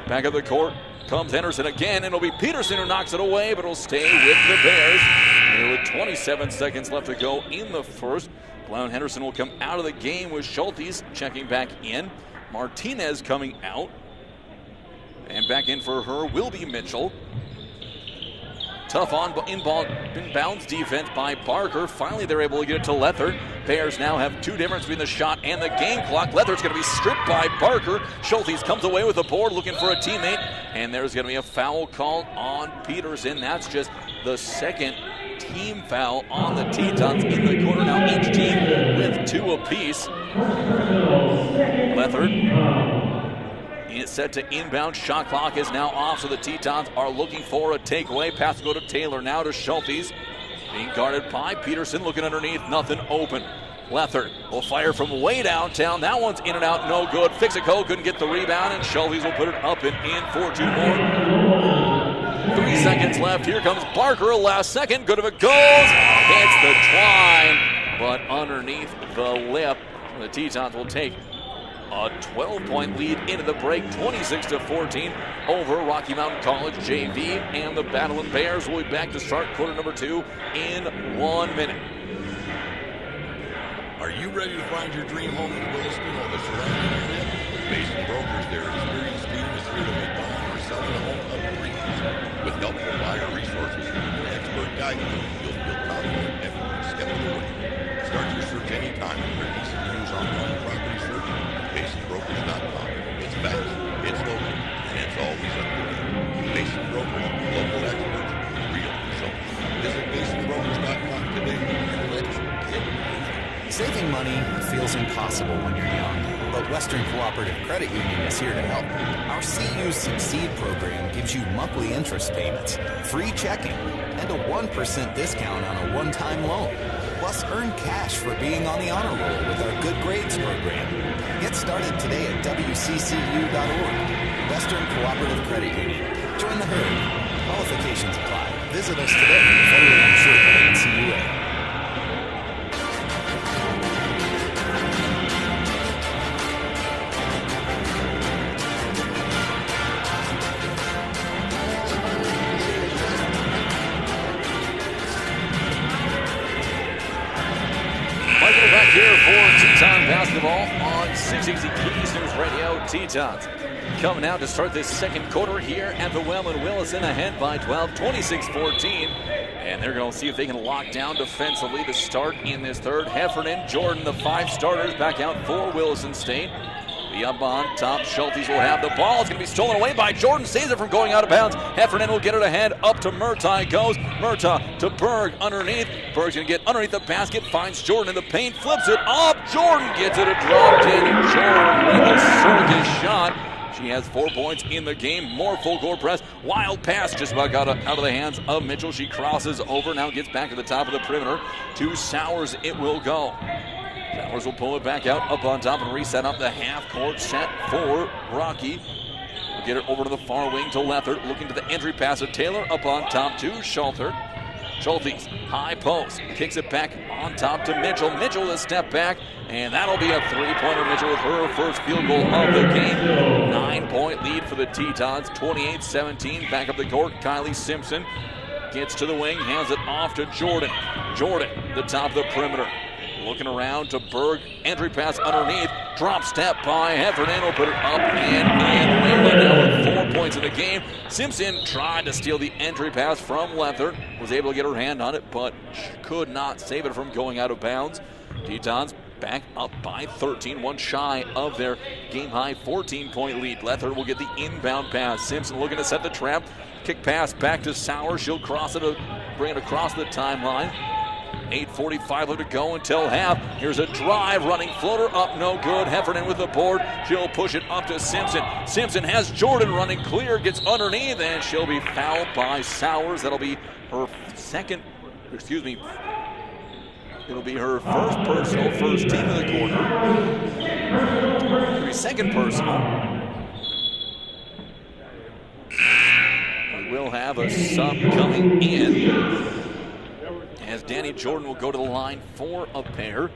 Back up the court comes Henderson again. And it'll be Peterson who knocks it away, but it'll stay with the Bears. Here with 27 seconds left to go in the first. Blount Henderson will come out of the game with Schultes checking back in. Martinez coming out. And back in for her will be Mitchell. Tough inbounds defense by Barker. Finally, they're able to get it to Lether. Bears now have 2 difference between the shot and the game clock. Lether's going to be stripped by Barker. Schultes comes away with the board looking for a teammate. And there's going to be a foul called on Peterson. That's just the second team foul on the Tetons in the corner. Now each team with 2 apiece. Lethard is set to inbound. Shot clock is now off, so the Tetons are looking for a takeaway. Pass will go to Taylor, now to Schultes. Being guarded by Peterson, looking underneath, nothing open. Lethard will fire from way downtown. That one's in and out, no good. Fixico couldn't get the rebound, and Schultes will put it up and in for 2 more. 3 seconds left. Here comes Barker, last second. Good if it goes. Hits the twine, but underneath the lip. The Tetons will take a 12-point lead into the break, 26-14 over Rocky Mountain College JV, and the Battling Bears will be back to start quarter number 2 in 1 minute. Are you ready to find your dream home in Williston or the surrounding area? Basin Brokers, their experienced team is here to make buying or selling a home of dreams. With helpful buyer resources and expert guidance, you'll feel confident every step of the way. Start your search anytime with your easy to use online property search at BasinBrokers.com. It's fast, it's local, and it's always up to date. Basin Brokers, local experts, real consultants. Visit BasinBrokers.com today and let's get moving. Saving money feels impossible when you're young, but Western Cooperative Credit Union is here to help. Our CU Succeed program gives you monthly interest payments, free checking, and a 1% discount on a one-time loan. Plus, earn cash for being on the honor roll with our Good Grades program. Get started today at WCCU.org. Western Cooperative Credit Union. Join the herd. Qualifications apply. Visit us today. Federally insured by NCUA. Here for Teton basketball on 660 Keys News Radio. Tetons coming out to start this second quarter here at the Well in Williston, ahead by 12, 26-14. And they're going to see if they can lock down defensively to start in this third. Heffernan, Jordan, the 5 starters back out for Williston State. The up on top, Schultes will have the ball. It's going to be stolen away by Jordan. Saves it from going out of bounds. Heffernan will get it ahead. Up to Murtaugh goes. Murtaugh to Berg underneath. Berg's going to get underneath the basket. Finds Jordan in the paint. Flips it up. Jordan gets it a drop. Danny Jordan with a circus shot. She has 4 points in the game. More full court press. Wild pass just about got out of the hands of Mitchell. She crosses over. Now gets back to the top of the perimeter. To Sowers it will go. Sowers will pull it back out up on top and reset up the half-court set for Rocky. We'll get it over to the far wing to Lethard. Looking to the entry pass of Taylor up on top to Schulter. Schultes, high post, kicks it back on top to Mitchell. Mitchell a step back, and that'll be a 3-pointer. Mitchell with her first field goal of the game. 9-point lead for the Tetons, 28-17. Back up the court, Kylie Simpson gets to the wing, hands it off to Jordan. Jordan, the top of the perimeter. Looking around to Berg, entry pass underneath, drop step by Heffernan, will put it up and in. Layla now with 4 points in the game. Simpson tried to steal the entry pass from Lethard, was able to get her hand on it, but could not save it from going out of bounds. Tetons back up by 13, one shy of their game-high 14-point lead. Lethard will get the inbound pass. Simpson looking to set the trap. Kick pass back to Sowers. She'll cross it, bring it across the timeline. 8:45 left to go until half. Here's a drive, running floater up, no good. Heffernan with the board. She'll push it up to Simpson. Simpson has Jordan running clear, gets underneath, and she'll be fouled by Sowers. That'll be her it'll be her first personal, first team of the quarter. It'll be second personal. We will have a sub coming in, as Danny Jordan will go to the line for a pair.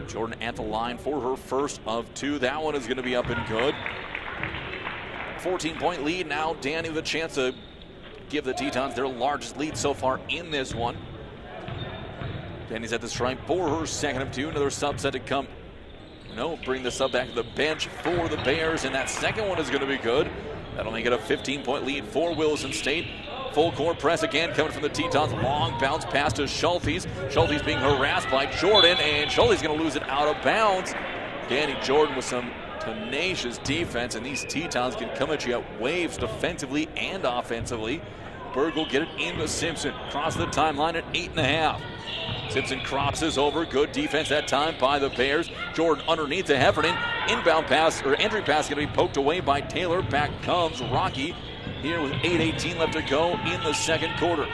Jordan at the line for her first of 2. That one is going to be up and good. 14-point lead now. Danny with a chance to give the Tetons their largest lead so far in this one. Danny's at the stripe for her second of 2. Another sub set to come. Bring the sub back to the bench for the Bears, and that second one is going to be good. That'll make it a 15-point lead for Williston State. Full court press again coming from the Tetons. Long bounce pass to Schultes. Schultes being harassed by Jordan, and Schultes going to lose it out of bounds. Danny Jordan with some tenacious defense, and these Tetons can come at you at waves defensively and offensively. Berg will get it into Simpson. Cross the timeline at 8.5. Simpson crosses over. Good defense that time by the Bears. Jordan underneath to Heffernan. Inbound pass, or entry pass, going to be poked away by Taylor. Back comes Rocky here with 8:18 left to go in the second quarter.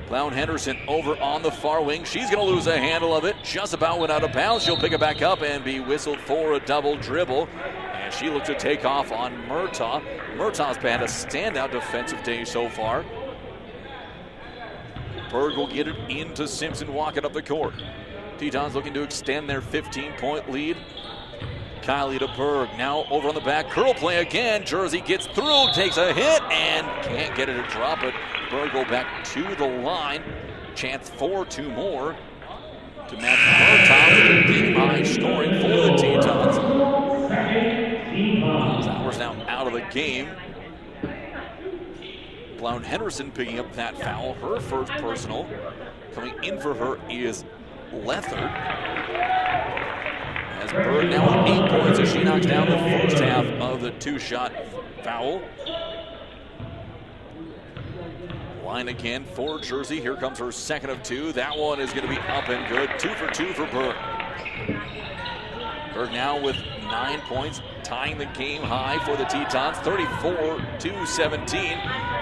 Blount Henderson over on the far wing. She's going to lose a handle of it. Just about went out of bounds. She'll pick it back up and be whistled for a double dribble. And she looks to take off on Murtaugh. Murtaugh's had a standout defensive day so far. Berg will get it into Simpson, walking up the court. Tetons looking to extend their 15-point lead. Kylie to Berg, now over on the back. Curl play again. Jersey gets through, takes a hit, and can't get it to drop it. Berg go back to the line. Chance for 2 more to match Murtaugh with game-high scoring for the Tetons. Sowers now out of the game. Blount Henderson picking up that foul, her first personal. Coming in for her is Lethard. As Berg now with 8 points as she knocks down the first half of the 2-shot foul. Line again for Jersey. Here comes her second of 2. That one is going to be up and good. 2 for 2 for Berg. Berg now with 9 points, tying the game high for the Tetons, 34-17.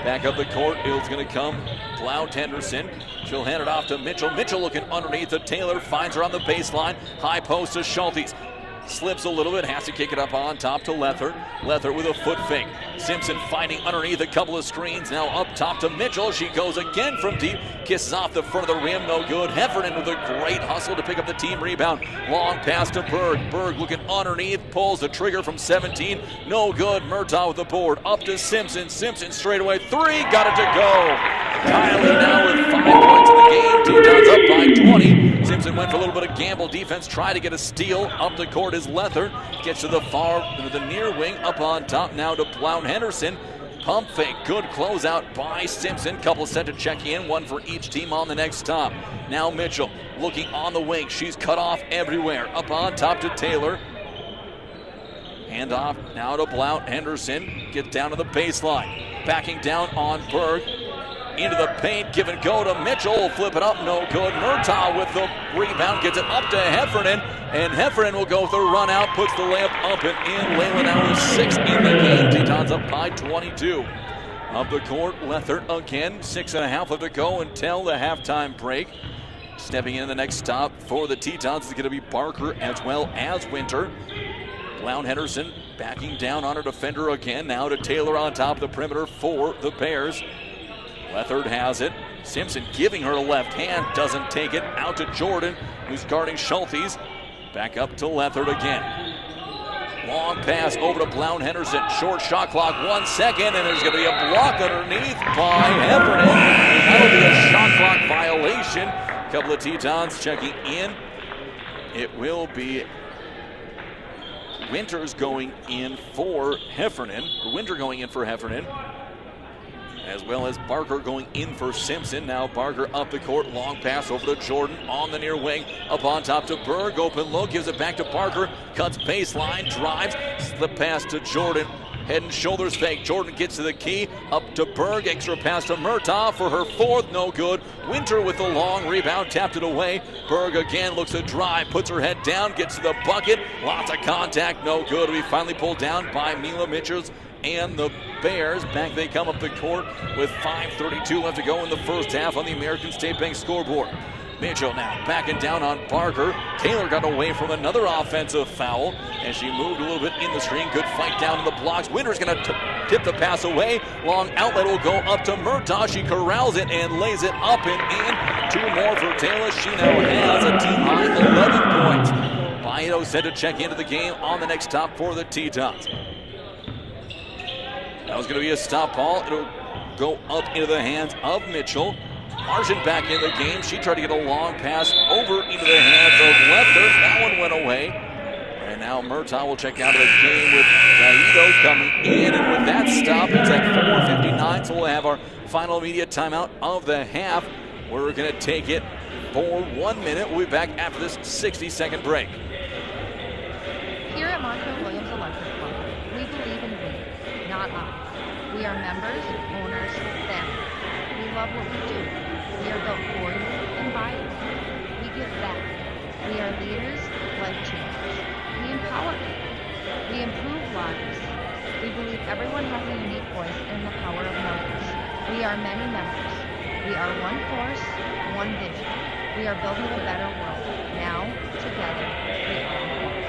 Back up the court, it's going to come Blount Henderson. She'll hand it off to Mitchell. Mitchell looking underneath to Taylor, finds her on the baseline. High post to Schultes. Slips a little bit, has to kick it up on top to Lethard. Lethard with a foot fake. Simpson fighting underneath a couple of screens. Now up top to Mitchell. She goes again from deep. Kisses off the front of the rim, no good. Heffernan with a great hustle to pick up the team rebound. Long pass to Berg. Berg looking underneath, pulls the trigger from 17. No good. Murtaugh with the board. Up to Simpson. Simpson straight away. 3, got it to go. Kylie now with 5 points in the game. Tetons up by 20. Simpson went for a little bit of gamble defense, tried to get a steal. Up the court is Lethard. Gets to the near wing, up on top now to Blount Henderson. Pump fake, good closeout by Simpson. Couple set to check in, 1 for each team on the next stop. Now Mitchell looking on the wing. She's cut off everywhere. Up on top to Taylor. Hand off now to Blount Henderson. Gets down to the baseline. Backing down on Berg. Into the paint, give and go to Mitchell. Flip it up, no good. Murtaugh with the rebound, gets it up to Heffernan. And Heffernan will go with the run out, puts the layup up and in. Layla now with 6 in the game. Tetons up by 22. Up the court, Lethard again. 6.5 left to go until the halftime break. Stepping in the next stop for the Tetons is going to be Barker as well as Winter. Blount Henderson backing down on her defender again. Now to Taylor on top of the perimeter for the Bears. Lethard has it. Simpson giving her a left hand, doesn't take it. Out to Jordan, who's guarding Schultes. Back up to Lethard again. Long pass over to Blount Henderson. Short shot clock, 1 second, and there's going to be a block underneath by Heffernan. That'll be a shot clock violation. A couple of Tetons checking in. It will be Winters going in for Heffernan. Winter going in for Heffernan. As well as Barker going in for Simpson. Now Barker up the court, long pass over to Jordan on the near wing. Up on top to Berg, open look, gives it back to Barker. Cuts baseline, drives, slip pass to Jordan. Head and shoulders fake. Jordan gets to the key. Up to Berg, extra pass to Murtaugh for her 4th, no good. Winter with the long rebound, tapped it away. Berg again looks to drive, puts her head down, gets to the bucket. Lots of contact, no good. We finally pulled down by Mila Mitchells and the Bears. Back they come up the court with 5:32 left to go in the first half on the American State Bank scoreboard. Mitchell now backing down on Barker. Taylor got away from another offensive foul as she moved a little bit in the screen. Good fight down to the blocks. Winter's going to tip the pass away. Long outlet will go up to Murtaugh. She corrals it and lays it up and in. 2 more for Taylor. She now has a team high 11 points. Baito set to check into the game on the next stop for the Tetons. That was going to be a stop ball. It'll go up into the hands of Mitchell. Arjun back in the game. She tried to get a long pass over into the hands of Lethard. That one went away. And now Murtaugh will check out of the game with Baito coming in. And with that stop, it's at 4:59. So we'll have our final immediate timeout of the half. We're going to take it for 1 minute. We'll be back after this 60-second break. Here at Montrose Williams Electric Company, we believe in we, not I. We are members, owners, family. We love what we do. We are built for you and by you. We give back. We are leaders, life changers. We empower people. We improve lives. We believe everyone has a unique voice and the power of numbers. We are many members. We are one force, one vision. We are building a better world. Now, together, we are one.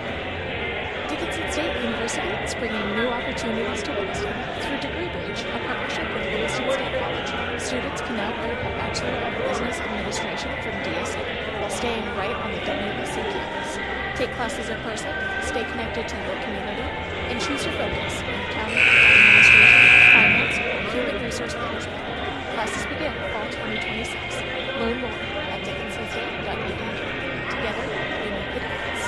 Dickinson State University is bringing new opportunities to Williston through Degree Bridge, a partnership with Williston State College. Students can now earn a Bachelor of Business Administration from DSA while staying right on the WBC campus. Take classes in person, stay connected to your community, and choose your focus in accounting, administration, finance, or human resource management. Classes begin fall 2026. Learn more at dickinsonstate.edu. Together, we make the difference.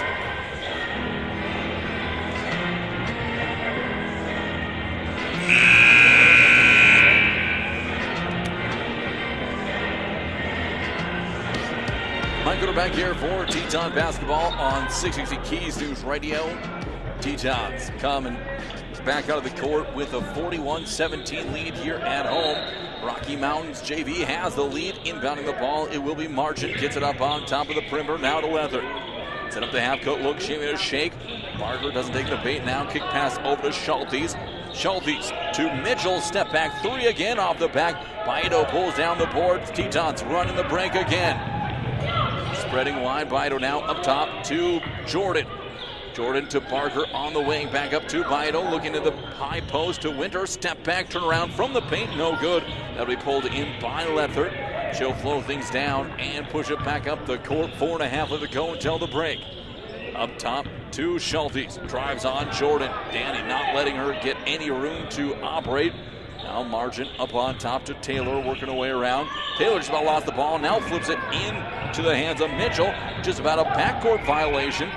Mike Gooder back here for Teton basketball on 660 Keys News Radio. Tetons coming back out of the court with a 41-17 lead here at home. Rocky Mountains JV has the lead. Inbounding the ball, it will be Marchant. Gets it up on top of the perimeter. Now to Leather. Set up the half-court look. Shaving a shake. Barker doesn't take the bait now. Kick pass over to Schultes. Schultes to Mitchell. Step back three again off the back. Baido pulls down the board. Tetons running the break again. Spreading wide. Baido now up top to Jordan. Jordan to Barker on the wing. Back up to Baido. Looking to the high post to Winter. Step back. Turn around from the paint. No good. That'll be pulled in by Lethert. She'll flow things down and push it back up the court. 4.5 left to go until the break. Up top to Schultes. Drives on Jordan. Danny not letting her get any room to operate. Now Margin up on top to Taylor, working her way around. Taylor just about lost the ball. Now flips it into the hands of Mitchell. Just about a backcourt violation.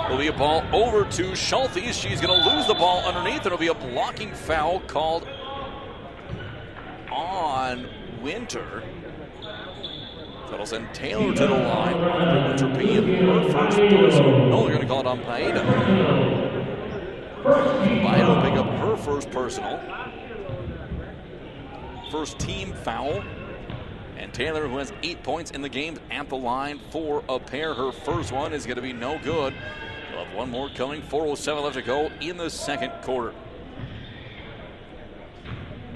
It'll be a ball over to Schultes. She's going to lose the ball underneath. It'll be a blocking foul called on Winter. That'll send Taylor to the line. Winter being her first person. No, they're going to call it on Paedo. Paedo will pick up her first personal. First team foul. And Taylor, who has 8 points in the game, at the line for a pair. Her first one is going to be no good. We'll have one more coming. 4:07 left to go in the second quarter.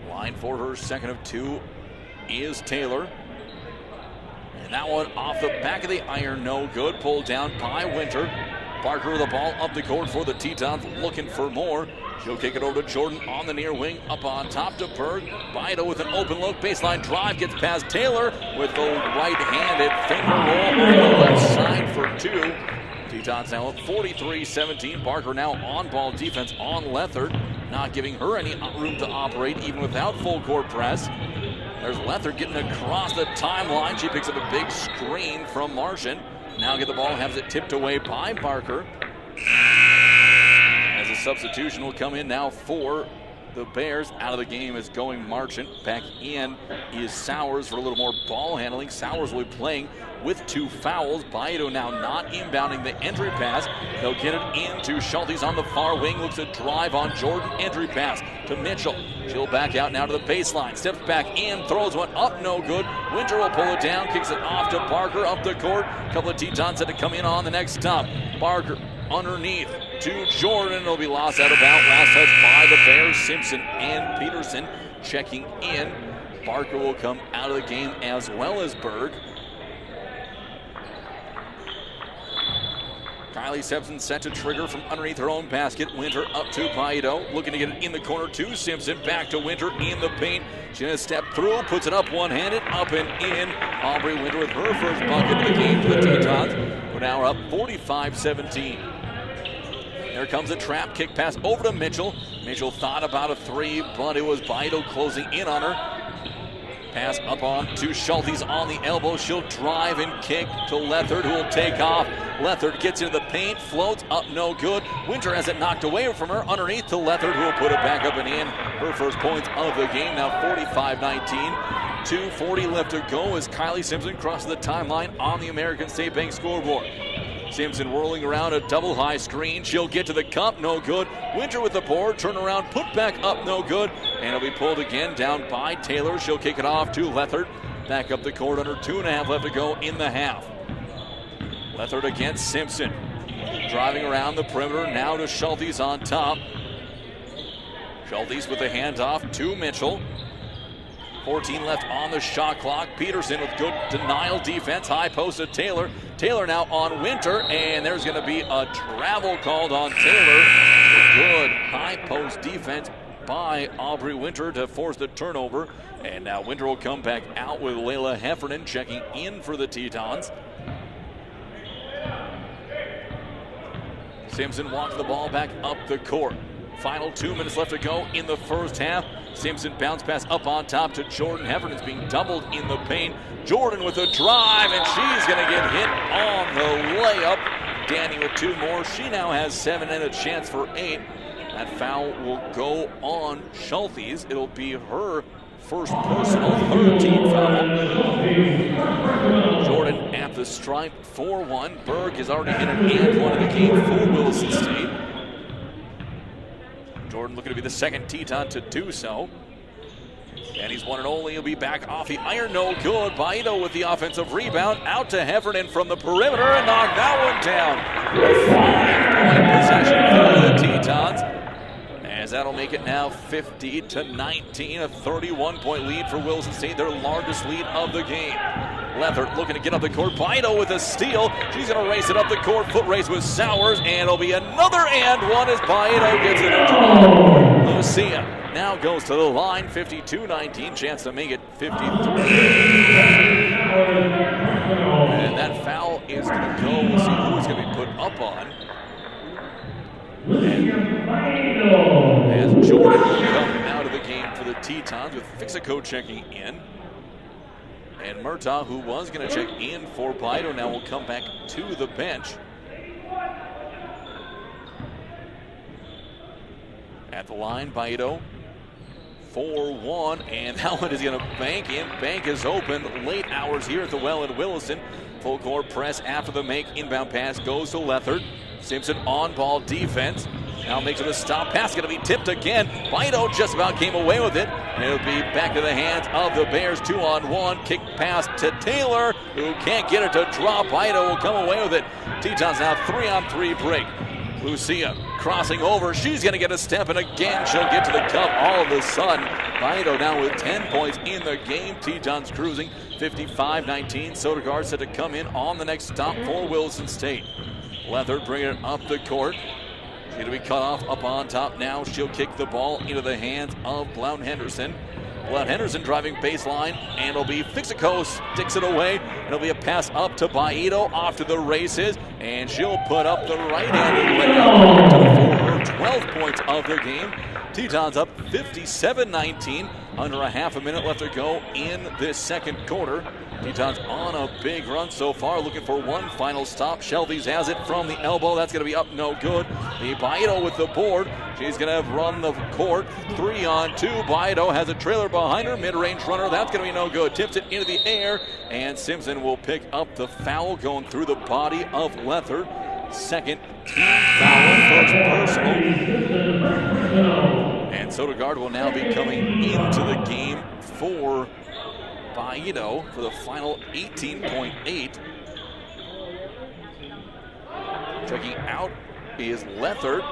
Line for her second of two is Taylor. And that one off the back of the iron, no good. Pulled down by Winter. Barker with the ball up the court for the Tetons, looking for more. She'll kick it over to Jordan on the near wing, up on top to Berg. Baido with an open look, baseline drive, gets past Taylor with the right-handed finger roll on the left side for two. Tetons now up 43-17. Barker now on ball defense on Lethert, not giving her any room to operate even without full court press. There's Lethert getting across the timeline. She picks up a big screen from Martian. Now get the ball, has it tipped away by Barker. As a substitution will come in now for the Bears. Out of the game is going Marchant. Back in is Sowers for a little more ball handling. Sowers will be playing with 2 fouls. Baido now not inbounding the entry pass. They'll get it into Schultes on the far wing. Looks to drive on Jordan. Entry pass to Mitchell. She'll back out now to the baseline. Steps back in. Throws one up. No good. Winter will pull it down. Kicks it off to Barker up the court. A couple of Tetons had to come in on the next stop. Barker underneath to Jordan. It'll be lost out of bounds. Last touch by the Bears. Simpson and Peterson checking in. Barker will come out of the game as well as Berg. Kylie Simpson set to trigger from underneath her own basket. Winter up to Baido. Looking to get it in the corner to Simpson. Back to Winter in the paint. She's going to step through. Puts it up one-handed. Up and in. Aubrey Winter with her first bucket of the game for the Tetons. We're now up 45-17. There comes a trap kick pass over to Mitchell. Mitchell thought about a three, but it was Baido closing in on her. Pass up on to Schultes on the elbow. She'll drive and kick to Lethert, who will take off. Lethert gets into the paint, floats up, no good. Winter has it knocked away from her underneath to Lethert, who will put it back up and in. Her first points of the game, now 45-19. 2:40 left to go as Kylie Simpson crosses the timeline on the American State Bank scoreboard. Simpson whirling around a double high screen. She'll get to the cup, no good. Winter with the board, turn around, put back up, no good. And it'll be pulled again down by Taylor. She'll kick it off to Lethert. Back up the court under 2.5 left to go in the half. Lethert against Simpson. Driving around the perimeter, now to Schultes on top. Schultes with the handoff to Mitchell. 14 left on the shot clock. Peterson with good denial defense. High post to Taylor. Taylor now on Winter, and there's going to be a travel called on Taylor. Good high post defense by Aubrey Winter to force the turnover. And now Winter will come back out with Layla Heffernan checking in for the Tetons. Simpson walks the ball back up the court. Final 2 minutes left to go in the first half. Simpson bounce pass up on top to Jordan. Heffernan's being doubled in the paint. Jordan with a drive, and she's going to get hit on the layup. Danny with 2 more. She now has 7 and a chance for 8. That foul will go on Schultes. It'll be her first personal, 13th foul. Jordan at the stripe, 4-1. Berg has already hit an and one in the game for Williston State. Jordan looking to be the second Teton to do so. And he's one and only. He'll be back off the iron. No good. Baito with the offensive rebound. Out to Heffernan from the perimeter and knocked that one down. A 5-point possession for the Tetons. As that'll make it now 50-19. A 31-point lead for Williston State. Their largest lead of the game. Lethert looking to get up the court. Baito with a steal. She's going to race it up the court. Foot race with Sowers. And it'll be another and one as Baito gets it a draw. Lucia now goes to the line. 52-19. Chance to make it 53. And that foul is going to go. We'll see who it's going to be put up on. And as Jordan will come out of the game for the Tetons with Fixico checking in. And Murtaugh, who was going to check in for Baito, now will come back to the bench. At the line, Baito, 4-1, and that one is going to bank in. Bank is open. Late hours here at the Well in Williston. Full court press after the make. Inbound pass goes to Lethert. Simpson on ball defense. Now makes it a stop pass, going to be tipped again. Baito just about came away with it. And it'll be back to the hands of the Bears. 2-on-1. Kick pass to Taylor, who can't get it to drop. Baito will come away with it. Tetons now 3-on-3 break. Lucia crossing over. She's going to get a step, and again she'll get to the cup all of a sudden. Baito now with 10 points in the game. Tetons cruising 55-19. Sodergaard set to come in on the next stop for Williston State. Lethert bringing it up the court. She's going to be cut off up on top now. She'll kick the ball into the hands of Blount Henderson. Blount Henderson driving baseline, and it'll be Fixico sticks it away. It'll be a pass up to Baito off to the races, and she'll put up the right-handed layup for her 12 points of the game. Tetons up 57-19. Under a half a minute left to go in this second quarter. Tetons on a big run so far, looking for one final stop. Schultes has it from the elbow. That's going to be up, no good. The Baito with the board. She's going to run the court. 3-on-2. Baito has a trailer behind her. Mid-range runner. That's going to be no good. Tips it into the air, and Simpson will pick up the foul going through the body of Lethert. Second team foul, first personal. And Sodergaard will now be coming into the game for Baito for the final 18.8. Checking out is Lethert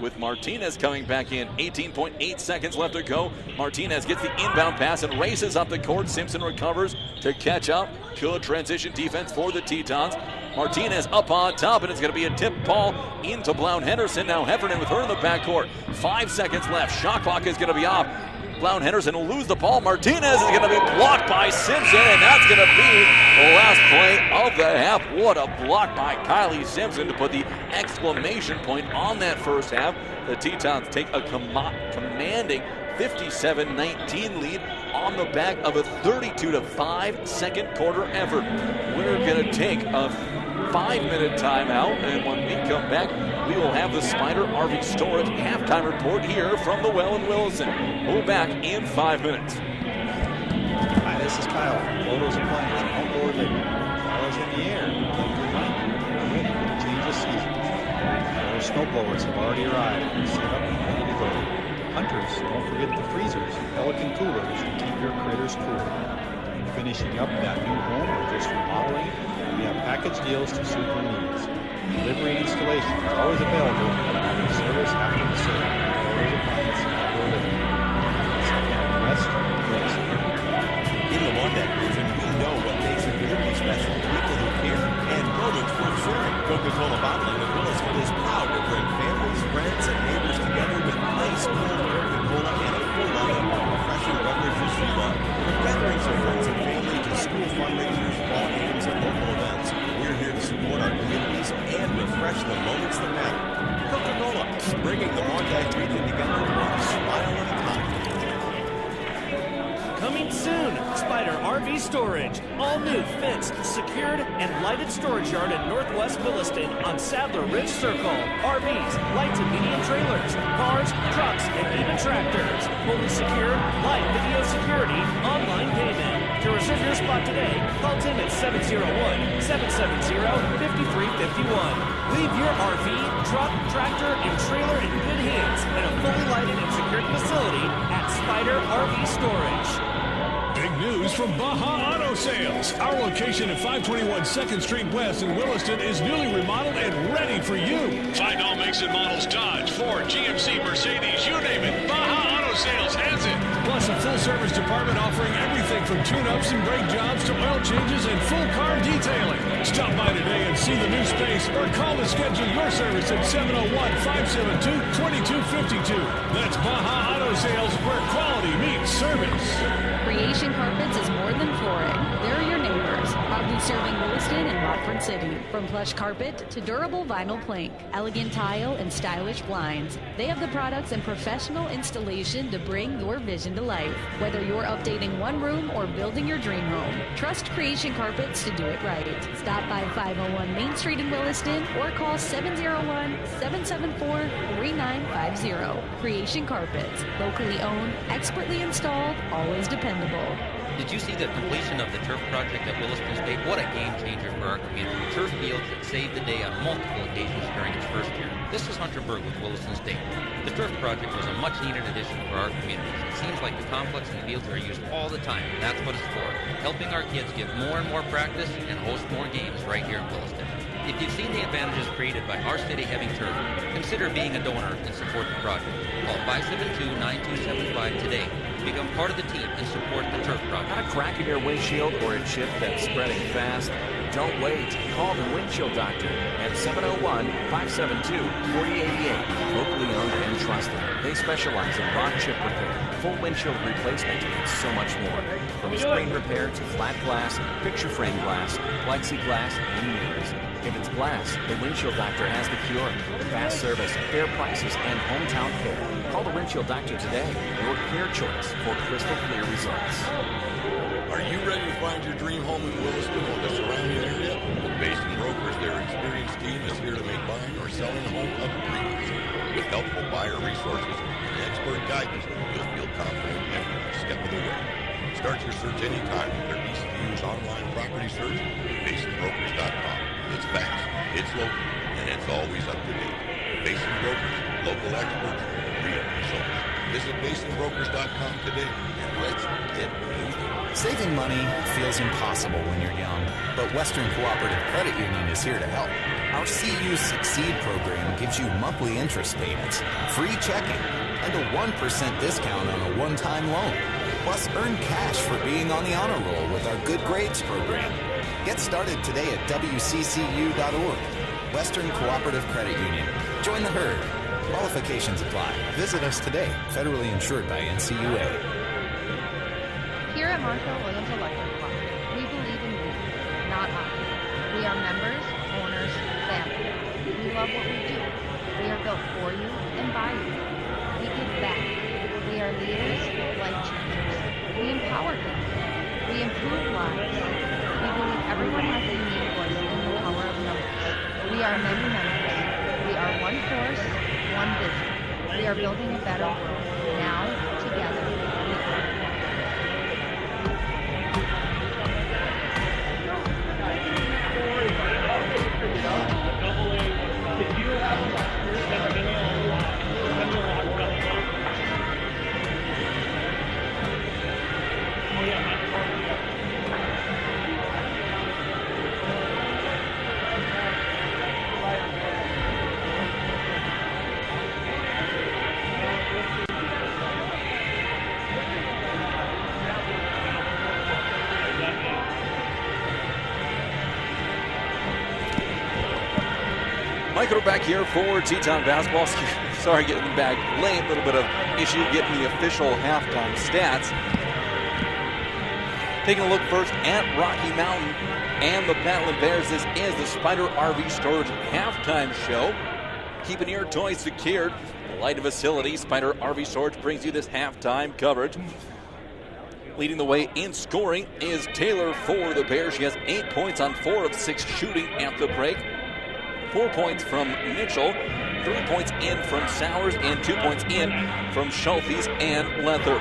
with Martinez coming back in. 18.8 seconds left to go. Martinez gets the inbound pass and races up the court. Simpson recovers to catch up. Good transition defense for the Tetons. Martinez up on top, and it's going to be a tip ball into Blount Henderson. Now Heffernan with her in the backcourt. 5 seconds left. Shot clock is going to be off. Blount Henderson will lose the ball. Martinez is going to be blocked by Simpson, and that's going to be the last play of the half. What a block by Kylie Simpson to put the exclamation point on that first half. The Tetons take a commanding 57-19 lead on the back of a 32-5 second quarter effort. We're going to take a 5-minute timeout, and when we come back, we will have the Spider RV Storage halftime report here from the Well in Williston. We'll be back in 5 minutes. Hi, this is Kyle from Photos and Plans. Outboard Living. Ball is in the air. Left to right. season. Our snowblowers have already arrived and set up and ready to go. Hunters, don't forget the freezers and Pelican coolers to keep your critters cool. Finishing up that new home or just remodeling, we have package deals to suit your needs. Delivery and installation is always available, and service after the sale. Doors, appliance, and outdoor living. Second West, Williston. In the Monday region, we know what makes a community special. People who care and products worth sharing. Coca-Cola Bottling of Williston is proud to bring families, friends, and neighbors together with nice cold Coca-Cola and a full lineup of refreshing beverages you love. From gatherings of friends and family to school fundraisers, ball games, and local events, we're here to support our communities and refresh the moments that matter. Coca-Cola, bringing the Monday region together one smile at a time. Coming soon, Spider RV Storage. All new fenced, secured, and lighted storage yard in Northwest Williston on Sadler Ridge Circle. RVs, light to medium trailers, cars, trucks, and even tractors. Fully secure, live video security, online payment. To reserve your spot today, call Tim at 701-770-5351. Leave your RV, truck, tractor, and trailer in good hands in a fully lighted and secured facility at Spider RV Storage. Big news from Baja Auto Sales. Our location at 521 2nd Street West in Williston is newly remodeled and ready for you. Find all makes and models Dodge, Ford, GMC, Mercedes, you name it. Baja Auto Sales has it. Plus a full-service department offering everything from tune-ups and brake jobs to oil changes and full car detailing. Stop by today and see the new space or call to schedule your service at 701-572-2252. That's Baja Auto Sales, where quality meets service. Creation Carpets is more than flooring. They're your neighbors, proudly serving Williston and Watford City. From plush carpet to durable vinyl plank, elegant tile, and stylish blinds, they have the products and professional installation to bring your vision to life. Whether you're updating one room or building your dream home, trust Creation Carpets to do it right. Stop by 501 Main Street in Williston or call 701-774-3950. Creation Carpets, locally owned, expertly installed, always dependable. Did you see the completion of the turf project at Williston State? What a game changer for our community. Turf fields that saved the day on multiple occasions during its first year. This is Hunter Berg with Williston State. The turf project was a much-needed addition for our communities. It seems like the complex and fields are used all the time, and that's what it's for. Helping our kids get more and more practice and host more games right here in Williston. If you've seen the advantages created by our city having turf, consider being a donor and support the project. Call 572-9275 today. Become part of the team and support the turf project. Got a crack in your windshield or a chip that's spreading fast? Don't wait. Call the Windshield Doctor at 701-572-4088. Locally owned and trusted. They specialize in rock chip repair, full windshield replacement, and so much more. From screen repair to flat glass, picture frame glass, plexiglass, and mirrors. If it's glass, the Windshield Doctor has the cure. Fast service, fair prices, and hometown care. Call the Windshield Doctor today. Your clear choice for crystal clear results. Are you ready to find your dream home in Williston or the surrounding area? Based in Brokers, their experienced team is here to make buying or selling a home a breeze. With helpful buyer resources and expert guidance, you'll feel confident every step of the way. Start your search anytime with their easy-to-use online property search at BasonBrokers.com. It's fast, it's local, and it's always up to date. Basin Brokers, local experts, real results. Visit BasonBrokers.com today and let's get moving. Saving money feels impossible when you're young, but Western Cooperative Credit Union is here to help. Our CU Succeed program gives you monthly interest payments, free checking, and a 1% discount on a one-time loan. Plus, earn cash for being on the honor roll with our Good Grades program. Get started today at WCCU.org. Western Cooperative Credit Union. Join the herd. Qualifications apply. Visit us today. Federally insured by NCUA. Here at Marshall Williams Electric Club, we believe in you, not us. We are members, owners, family. We love what we do. We are built for you and by you. We give back. We are leaders, life changers. We empower people. We improve lives. We believe everyone has a unique voice in the power of numbers. We are many members. We are one force, one vision. We are building a better world. Now, together, we are. Mike, we're back here for Teton basketball. Sorry, getting back late. A little bit of issue getting the official halftime stats. Taking a look first at Rocky Mountain and the Battling Bears. This is the Spider RV Storage halftime show. Keeping your toys secured. Lighted facility. Spider RV Storage brings you this halftime coverage. Leading the way in scoring is Taylor for the Bears. She has 8 points on 4 of 6 shooting at the break. 4 points from Mitchell, 3 points in from Sowers, and 2 points in from Schultes and Lether.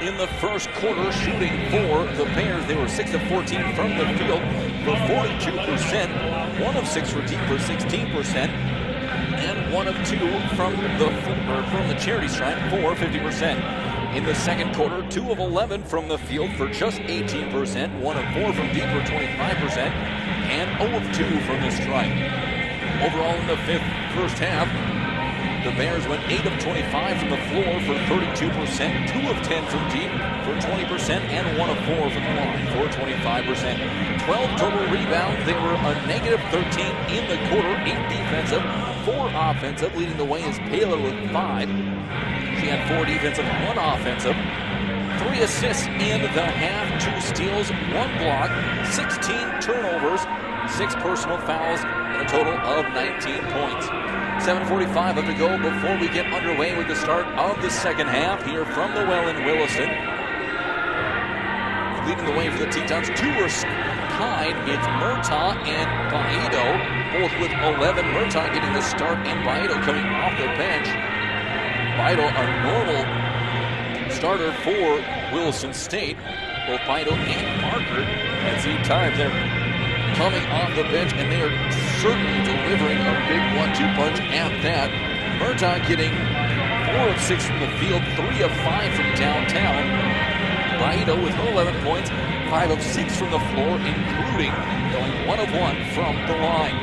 In the first quarter, shooting for the Bears, they were 6 of 14 from the field for 42%, 1 of 6 for deep for 16%, and 1 of 2 from the charity stripe for 50%. In the second quarter, 2 of 11 from the field for just 18%, 1 of 4 from deep for 25%, and 0 of 2 from the stripe. Overall in the first half, the Bears went 8 of 25 from the floor for 32%, 2 of 10 from deep for 20%, and 1 of 4 from the line for 25%. 12 total rebounds. They were a negative 13 in the quarter, 8 defensive, 4 offensive. Leading the way is Taylor with 5. She had 4 defensive, 1 offensive. 3 assists in the half, 2 steals, 1 block, 16 turnovers, 6 personal fouls, and a total of 19 points. 7:45 left to go before we get underway with the start of the second half here from the Well in Williston. Leading the way for the Tetons, 2 are tied. It's Murtaugh and Baito, both with 11. Murtaugh getting the start, and Baito coming off the bench. Baito, a normal starter for Williston State. Both Baito and Parker, as the times they're coming off the bench, and they are certainly delivering a big 1-2 punch at that. Murtaugh getting 4 of 6 from the field, 3 of 5 from downtown. Baito with her 11 points, 5 of 6 from the floor, including going 1 of 1 from the line.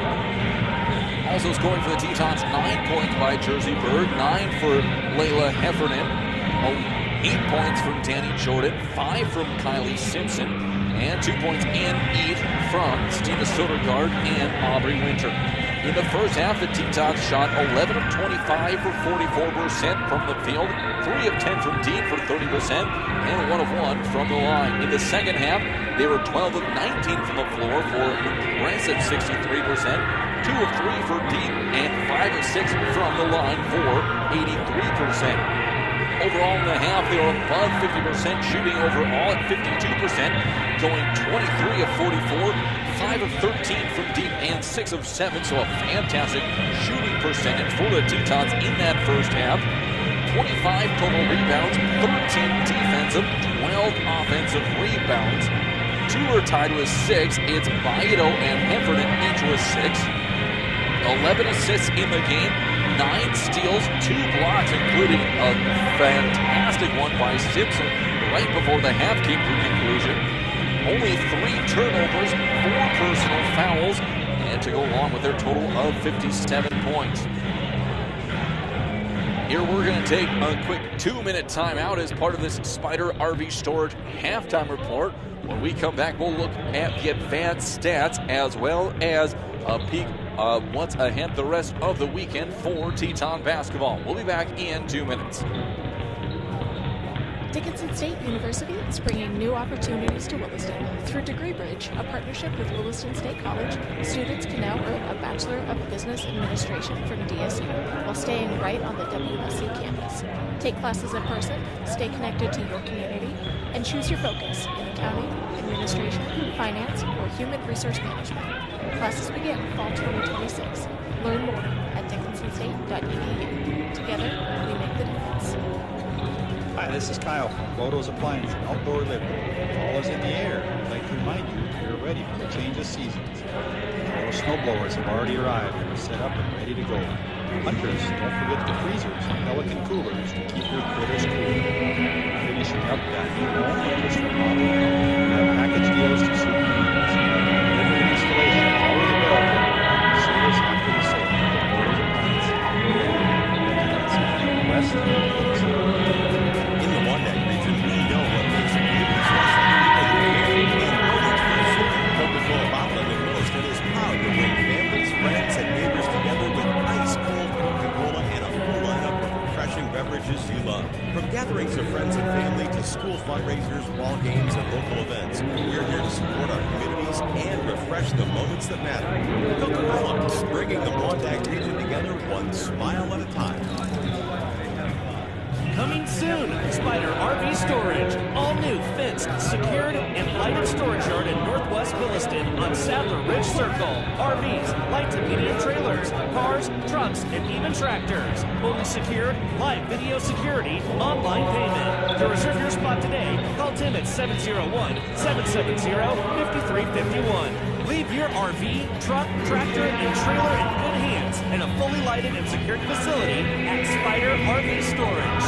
Also scoring for the Tetons, 9 points by Jersey Bird, 9 for Layla Heffernan, 8 points from Danny Jordan, 5 from Kylie Simpson, and 2 points in each from Stina Sodergaard and Aubrey Winter. In the first half, the Tetons shot 11 of 25 for 44% from the field, 3 of 10 from deep for 30%, and 1 of 1 from the line. In the second half, they were 12 of 19 from the floor for an impressive 63%, 2 of 3 for deep, and 5 of 6 from the line for 83%. Overall in the half, they were above 50% shooting overall at 52%, going 23 of 44, 5 of 13 from deep, and 6 of 7, so a fantastic shooting percentage for the Tetons in that first half. 25 total rebounds, 13 defensive, 12 offensive rebounds. 2 are tied with 6. It's Baito and Heffernan each with 6. 11 assists in the game, 9 steals, 2 blocks, including a fantastic one by Simpson right before the half came to conclusion. Only 3 turnovers, 4 personal fouls, and to go along with their total of 57 points. Here we're going to take a quick 2-minute timeout as part of this Spider RV Storage halftime report. When we come back, we'll look at the advanced stats as well as a peek what's ahead the rest of the weekend for Teton basketball. We'll be back in 2 minutes. Dickinson State University is bringing new opportunities to Williston. Through Degree Bridge, a partnership with Williston State College, students can now earn a Bachelor of Business Administration from DSU while staying right on the WSC campus. Take classes in person, stay connected to your community, and choose your focus in accounting, administration, finance, or human resource management. Classes begin fall 2026. Learn more at dickinsonstate.edu. Together, we make the difference. Hi, this is Kyle from Bodo's Appliance and Outdoor Living. Fall is in the air. I'd like to remind you you're ready for the change of seasons. Our snowblowers have already arrived and are set up and ready to go. Hunters, don't forget the freezers and Pelican coolers to keep your critters cool. Finishing up that new home interest remodel, we have package deals to suit your needs. Delivery and installation always available. Service after the sale. Bodo's Appliance and Outdoor Living. West. In the Wyandotte region, we know what makes a community special. People who care and Rodents for Sure. Coca-Cola Bottling in Williston is proud to bring families, friends, and neighbors together tournaments, ball games, and local events. We're here to support our communities and refresh the moments that matter. Coca-Cola, bringing the Montague region together one smile at a time. Coming soon, Spider RV Storage. All new fenced, secured, and lighted storage yard in Northwest Williston on Sadler Ridge Circle. RVs, light to medium trailers, cars, trucks, and even tractors. Fully secured, live video security, online payment. To reserve your spot today, call Tim at 701-770-5351. Leave your RV, truck, tractor, and trailer in good hands in a fully lighted and secured facility at Spider RV Storage.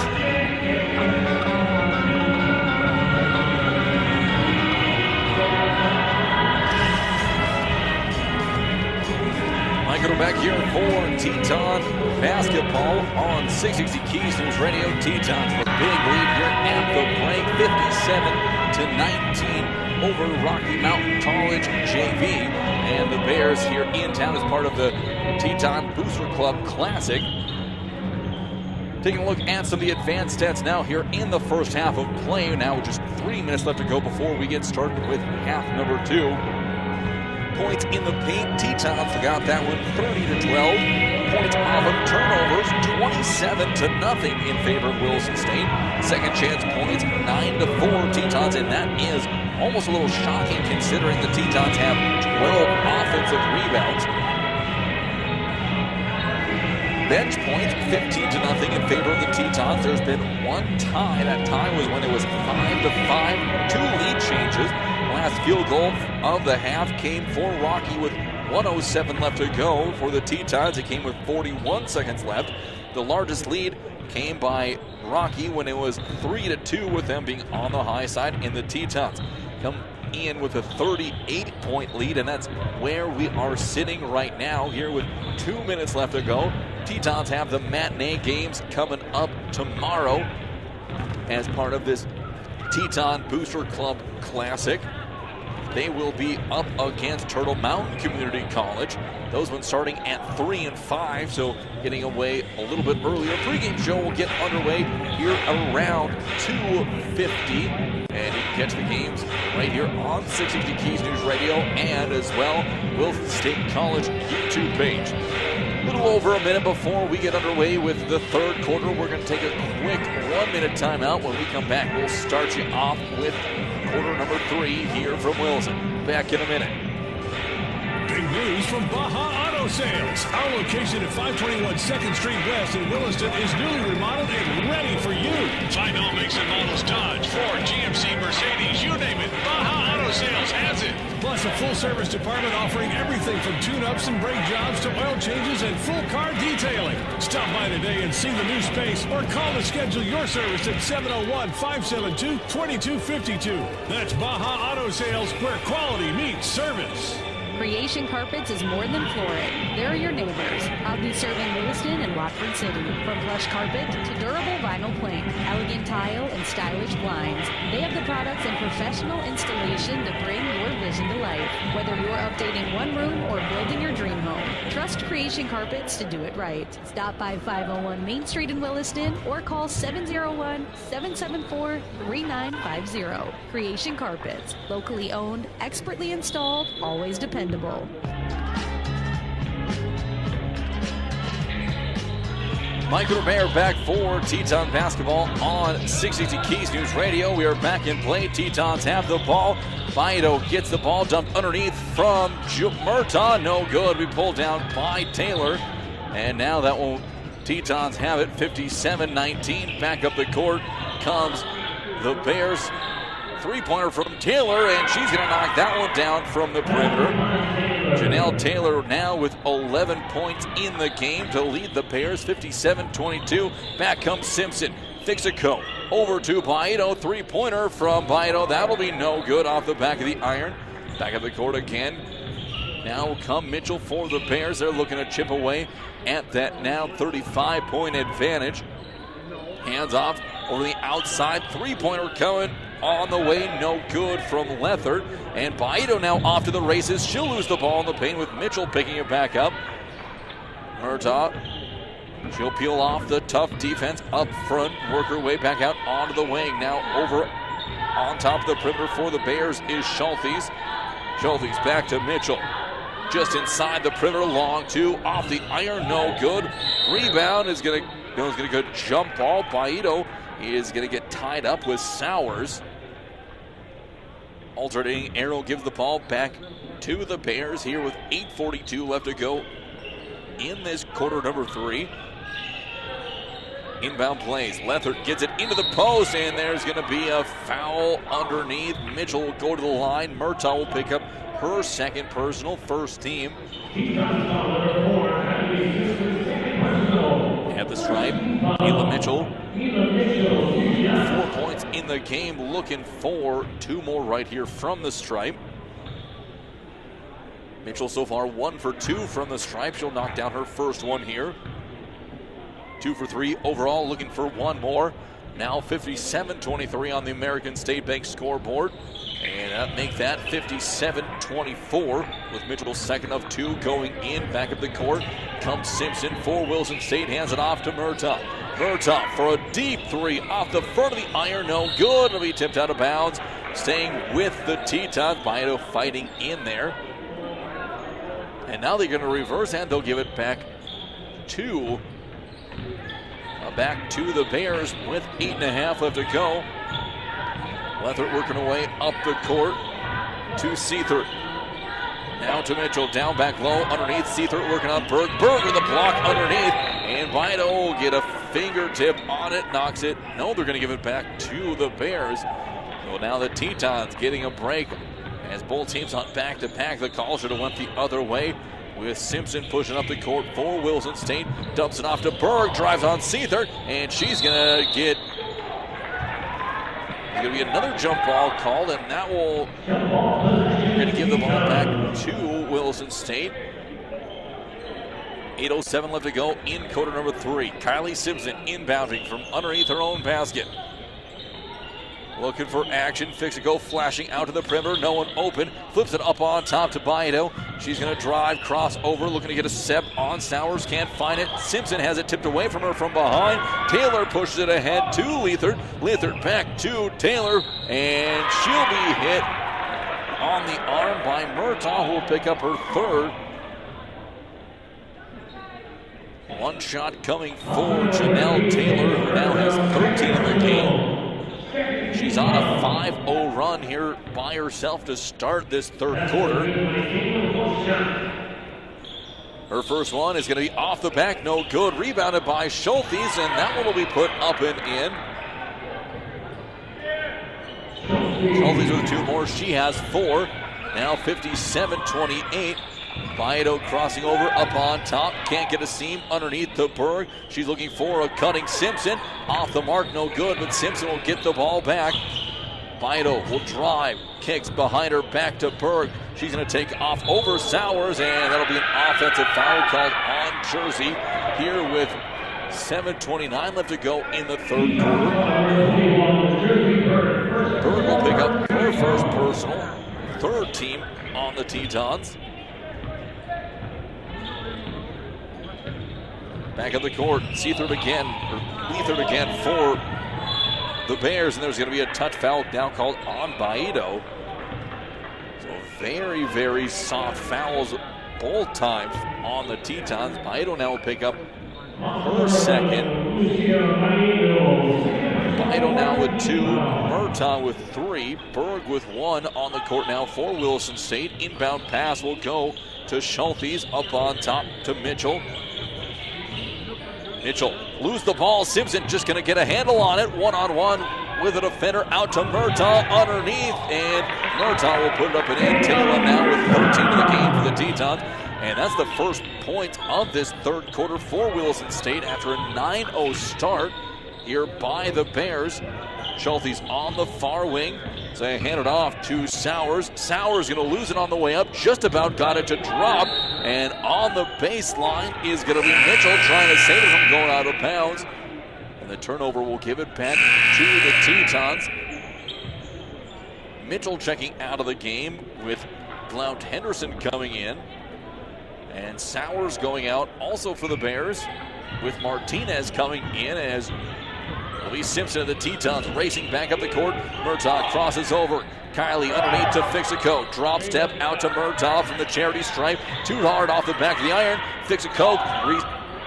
Michael back here for Teton basketball on 660 Keys News Radio. Tetons with a big lead here at the break, 57-19 over Rocky Mountain College JV. And the Bears here in town as part of the Teton Booster Club Classic. Taking a look at some of the advanced stats now here in the first half of play. Now with just 3 minutes left to go before we get started with half number 2. Points in the paint, Tetons got that one 30-12. Points off of turnovers, 27-0 in favor of Williston State. Second chance points, 9-4 Tetons, and that is almost a little shocking considering the Tetons have 12 offensive rebounds. Bench points, 15-0 in favor of the Tetons. There's been one tie. That tie was when it was 5-5, 2 lead changes. Last field goal of the half came for Rocky with 1:07 left to go. For the Tetons, it came with 41 seconds left. The largest lead came by Rocky when it was 3-2 with them being on the high side, and the Tetons come in with a 38-point lead, and that's where we are sitting right now here with 2 minutes left to go. Tetons have the matinee games coming up tomorrow as part of this Teton Booster Club Classic. They will be up against Turtle Mountain Community College. Those ones starting at 3 and 5, so getting away a little bit earlier. Pregame show will get underway here around 2:50. And you can catch the games right here on 660 Keys News Radio and as well Williston State College YouTube page. A little over a minute before we get underway with the third quarter. We're going to take a quick 1-minute timeout. When we come back, we'll start you off with quarter number 3 here from Williston. Back in a minute. Big news from Baja Auto Sales. Our location at 521 2nd Street West in Williston is newly remodeled and ready for you. Find all makes and models Dodge, Ford, GMC, Mercedes, you name it. Baja Auto Sales has it. Plus a full-service department offering everything from tune-ups and brake jobs to oil changes and full car detailing. Stop by today and see the new space or call to schedule your service at 701-572-2252. That's Baja Auto Sales, where quality meets service. Creation Carpets is more than flooring. They're your neighbors. Proudly serving Williston and Watford City. From plush carpet to durable vinyl plank, elegant tile, and stylish blinds, they have the products and professional installation to bring your vision to life. Whether you're updating one room or building your dream home, trust Creation Carpets to do it right. Stop by 501 Main Street in Williston or call 701-774-3950. Creation Carpets. Locally owned, expertly installed, always dependable. Michael Bear back for Teton basketball on 660 Keys News Radio. We are back in play. Tetons have the ball. Fido gets the ball dumped underneath from Murtaugh. No good. We pulled down by Taylor. And now that will Tetons have it. 57-19. Back up the court comes the Bears. Three-pointer from Taylor, and she's going to knock that one down from the perimeter. Janelle Taylor now with 11 points in the game to lead the Bears, 57-22. Back comes Simpson. Fixico over to Baito. Three-pointer from Baito. That'll be no good off the back of the iron. Back of the court again. Now will come Mitchell for the Bears. They're looking to chip away at that now 35-point advantage. Hands off over the outside. Three-pointer coming on the way, no good from Lethard. And Baito now off to the races. She'll lose the ball in the paint with Mitchell picking it back up. Murtaugh, she'll peel off the tough defense up front, work her way back out onto the wing. Now over On top of the perimeter for the Bears is Schultes. Schultes back to Mitchell. Just inside the perimeter, long two, off the iron, no good. Rebound is going to go jump ball. Baito is going to get tied up with Sowers. Alternating arrow gives the ball back to the Bears here with 8:42 left to go in this quarter number 3. Inbound plays. Lethert gets it into the post, and there's going to be a foul underneath. Mitchell will go to the line. Murtaugh will pick up her second personal, first team. At the stripe, Kayla Mitchell. 4 points in the game, looking for 2 more right here from the stripe. Mitchell so far 1 for 2 from the stripe. She'll knock down her first one here. 2 for 3 overall, looking for 1 more. Now 57-23 on the American State Bank scoreboard. And that make that 57-24 with Mitchell's second of 2 going in. Back up the court comes Simpson for Wilson State. Hands it off to Murtaugh. Murtaugh for a deep 3 off the front of the iron. No good. It'll be tipped out of bounds. Staying with the Tetons. Baito fighting in there. And now they're going to reverse and they'll give it back to the Bears with 8.5 left to go. Lethert working away up the court to Seethert. Now to Mitchell, down back low, underneath. Seethert working on Berg. Berg with a block underneath, and Baito will get a fingertip on it, knocks it. No, they're going to give it back to the Bears. So now the Tetons getting a break as both teams on back-to-back. The call should have went the other way with Simpson pushing up the court for Wilson State. Dumps it off to Berg, drives on Seethert, and she's going to get... There's going to be another jump ball called, and that will... We're going to give the ball back to Wilson State. 8:07 left to go in quarter number 3. Kylie Simpson inbounding from underneath her own basket. Looking for action. Fixico flashing out to the perimeter. No one open. Flips it up on top to Baito. She's going to drive, cross over, looking to get a step on Sowers. Can't find it. Simpson has it tipped away from her from behind. Taylor pushes it ahead to Lethert. Lethert back to Taylor, and she'll be hit on the arm by Murtaugh, who will pick up her third. One shot coming for Janelle Taylor, who now has 13 in the game. She's on a 5-0 run here by herself to start this third quarter. Her first one is going to be off the back, no good. Rebounded by Schultes, and that one will be put up and in. Schultes with 2 more. She has 4. Now 57-28. Baito crossing over up on top. Can't get a seam underneath to Berg. She's looking for a cutting Simpson. Off the mark, no good, but Simpson will get the ball back. Baito will drive. Kicks behind her back to Berg. She's going to take off over Sowers, and that'll be an offensive foul called on Jersey here with 7:29 left to go in the third quarter. Berg will pick up her first personal. Third team on the Tetons. Back up the court, Lethert again for the Bears, and there's going to be a touch foul now called on Baito. So very, very soft fouls both times on the Tetons. Baito now will pick up her second. Baito now with 2, Murtaugh with 3, Berg with 1 on the court now for Wilson State. Inbound pass will go to Schultes, up on top to Mitchell. Mitchell lose the ball. Simpson just going to get a handle on it. One-on-one with a defender out to Murtaugh underneath, and Murtaugh will put it up and in. Taylor now with 13 in the game for the Tetons, and that's the first point of this third quarter for Wilson State after a 9-0 start here by the Bears. Schultes on the far wing. So they hand it off to Sowers. Sowers going to lose it on the way up. Just about got it to drop. And on the baseline is going to be Mitchell trying to save it from going out of bounds. And the turnover will give it back to the Tetons. Mitchell checking out of the game with Blount Henderson coming in. And Sowers going out also for the Bears with Martinez coming in as It'll be Simpson of the Tetons racing back up the court. Murtaugh crosses over. Kylie underneath to Fixico. Drop step out to Murtaugh from the charity stripe. Too hard off the back of the iron. Fixico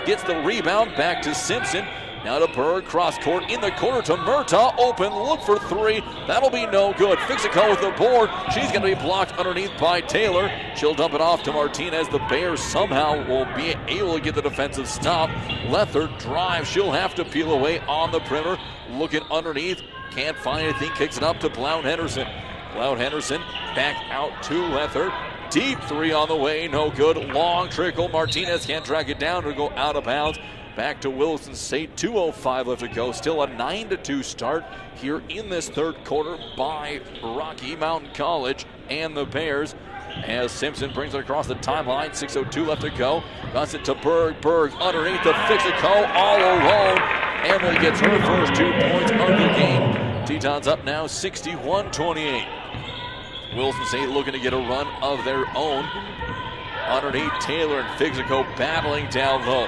gets the rebound back to Simpson. Now to Berg, cross court in the corner to Murtaugh. Open, look for three. That'll be no good. Fixico with the board. She's going to be blocked underneath by Taylor. She'll dump it off to Martinez. The Bears somehow will be able to get the defensive stop. Lether drives. She'll have to peel away on the perimeter. Looking underneath. Can't find anything. Kicks it up to Blount Henderson. Blount Henderson back out to Lether. Deep three on the way. No good. Long trickle. Martinez can't drag it down. It'll go out of bounds. Back to Williston State, 2:05 left to go. Still a 9-2 start here in this third quarter by Rocky Mountain College and the Bears. As Simpson brings it across the timeline, 6:02 left to go. Got it to Berg. Berg underneath to Fixico, all alone. Emily gets her first 2 points of the game. Tetons up now, 61-28. Williston State looking to get a run of their own. Underneath, Taylor and Fixico battling down low.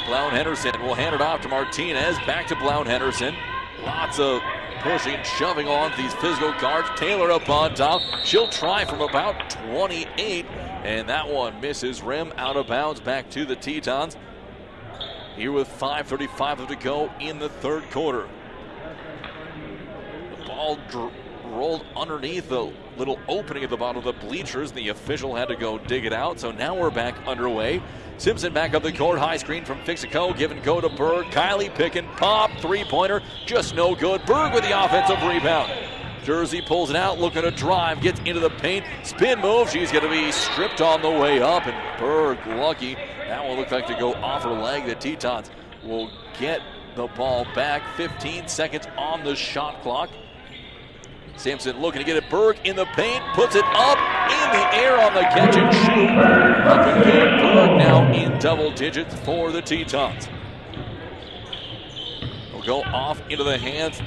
Blount Henderson will hand it off to Martinez. Back to Blount Henderson. Lots of pushing, shoving on these physical guards. Taylor up on top. She'll try from about 28. And that one misses rim, out of bounds, back to the Tetons. Here with 5:35 left to go in the third quarter. The ball rolled underneath the little opening at the bottom of the bleachers. The official had to go dig it out. So now we're back underway. Simpson back up the court, high screen from Fixico, give and go to Berg. Kylie picking, pop, three-pointer, just no good. Berg with the offensive rebound. Jersey pulls it out, looking to drive, gets into the paint, spin move. She's going to be stripped on the way up, and Berg lucky. That one looked like to go off her leg. The Tetons will get the ball back. 15 seconds on the shot clock. Simpson looking to get it. Berg in the paint, puts it up in the air on the catch and shoot. Up and good. Berg now in double digits for the Tetons. Will go off into the hands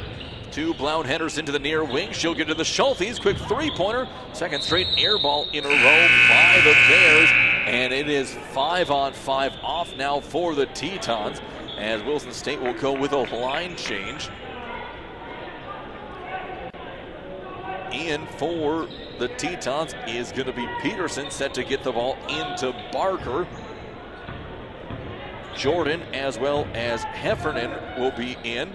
to Blount Henderson to the near wing. She'll get to the Schultes. Quick three-pointer. Second straight air ball in a row by the Bears. And it is 5-on-5 off now for the Tetons, as Williston State will go with a line change. In for the Tetons is going to be Peterson, set to get the ball into Barker. Jordan as well as Heffernan will be in.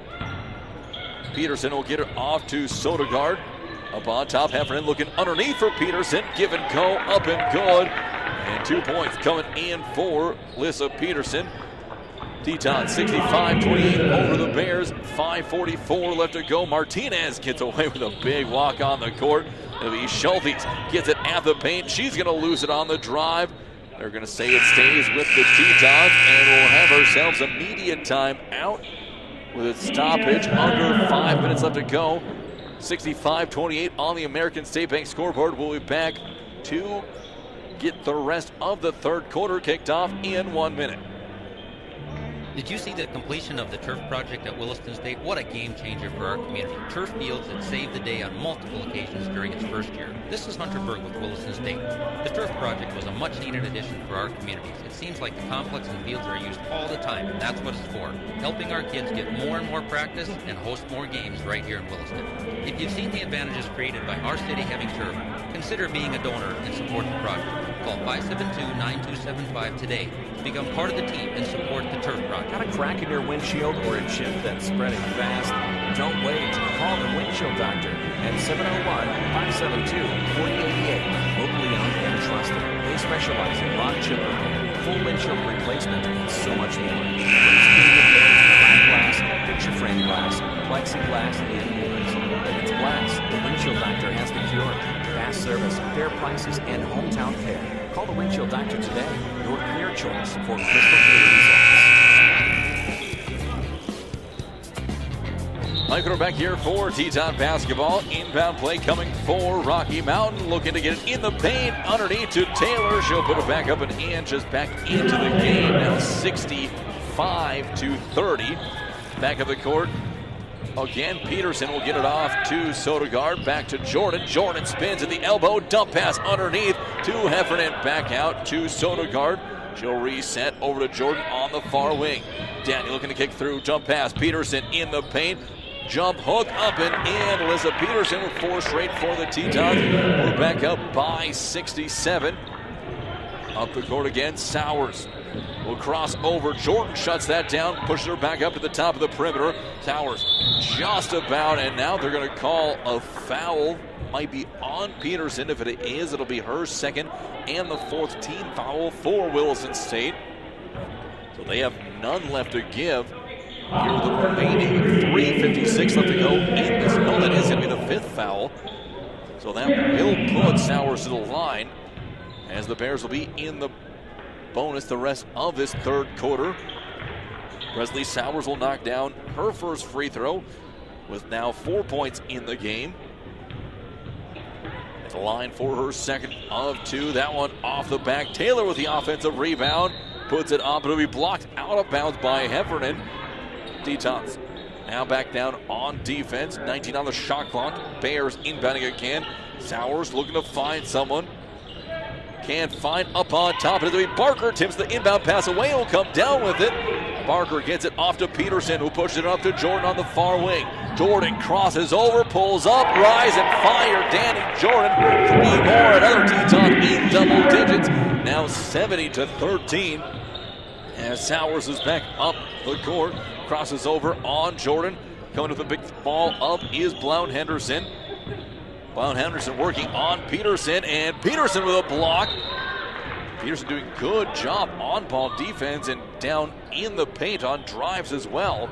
Peterson will get it off to Sodergaard. Up on top, Heffernan looking underneath for Peterson. Give and go, up and good. And 2 points coming in for Lissa Peterson. Tetons 65-28 over the Bears. 5:44 left to go. Martinez gets away with a big walk on the court. It'll be Schultes, gets it at the paint. She's going to lose it on the drive. They're going to say it stays with the Tetons, and we'll have ourselves a media timeout with a stoppage. Under 5 minutes left to go. 65-28 on the American State Bank scoreboard. We'll be back to get the rest of the third quarter kicked off in 1 minute. Did you see the completion of the turf project at Williston State? What a game changer for our community. Turf fields that saved the day on multiple occasions during its first year. This is Hunter Berg with Williston State. The turf project was a much needed addition for our communities. It seems like the complex and fields are used all the time, and that's what it's for. Helping our kids get more and more practice and host more games right here in Williston. If you've seen the advantages created by our city having turf, consider being a donor and support the project. Call 572-9275 today to become part of the team and support the turf project. Got a crack in your windshield or a chip that's spreading fast? Don't wait. Call the Windshield Doctor at 701-572-4088. Locally owned and trusted. They specialize in lock chip repair, full windshield replacement, and so much more. From screen repairs, black glass, picture frame glass, plexiglass, and mirrors. If it's glass, the Windshield Doctor has the cure. Fast service, fair prices, and hometown care. Call the Windshield Doctor today. Your clear choice for crystal clear results. Mike, we're back here for Teton basketball. Inbound play coming for Rocky Mountain. Looking to get it in the paint. Underneath to Taylor. She'll put it back up an inch. Just back into the game. Now 65-30. Back of the court. Again, Peterson will get it off to Sodergaard. Back to Jordan. Jordan spins at the elbow. Dump pass underneath to Heffernan. Back out to Sodergaard. She'll reset over to Jordan on the far wing. Danny looking to kick through, jump pass. Peterson in the paint. Jump hook up and in. Alyssa Peterson with 4 straight for the Tetons. We're back up by 67. Up the court again, Sowers will cross over. Jordan shuts that down, pushes her back up to the top of the perimeter. Sowers just about, and now they're going to call a foul. Might be on Peterson. If it is, it'll be her second and the 4th team foul for Williston State. So they have none left to give. Here with the remaining 3:56 left to go in this. No, that is going to be the 5th foul. So that will put Sowers to the line, as the Bears will be in the bonus the rest of this 3rd quarter. Presley Sowers will knock down her first free throw with now 4 points in the game. At the line for her second of 2. That one off the back. Taylor with the offensive rebound. Puts it up. It'll be blocked out of bounds by Heffernan. Tetons now back down on defense. 19 on the shot clock. Bears inbounding again. Sowers looking to find someone. Can't find up on top. It'll be Barker. Tips the inbound pass away. He'll come down with it. Barker gets it off to Peterson, who pushes it up to Jordan on the far wing. Jordan crosses over, pulls up, rise and fire. Danny Jordan. 3 more. Another Teton in double digits. Now 70-13. As Sowers is back up the court. Crosses over on Jordan. Coming to the big ball up is Blount Henderson. Blount Henderson working on Peterson, and Peterson with a block. Peterson doing good job on ball defense and down in the paint on drives as well.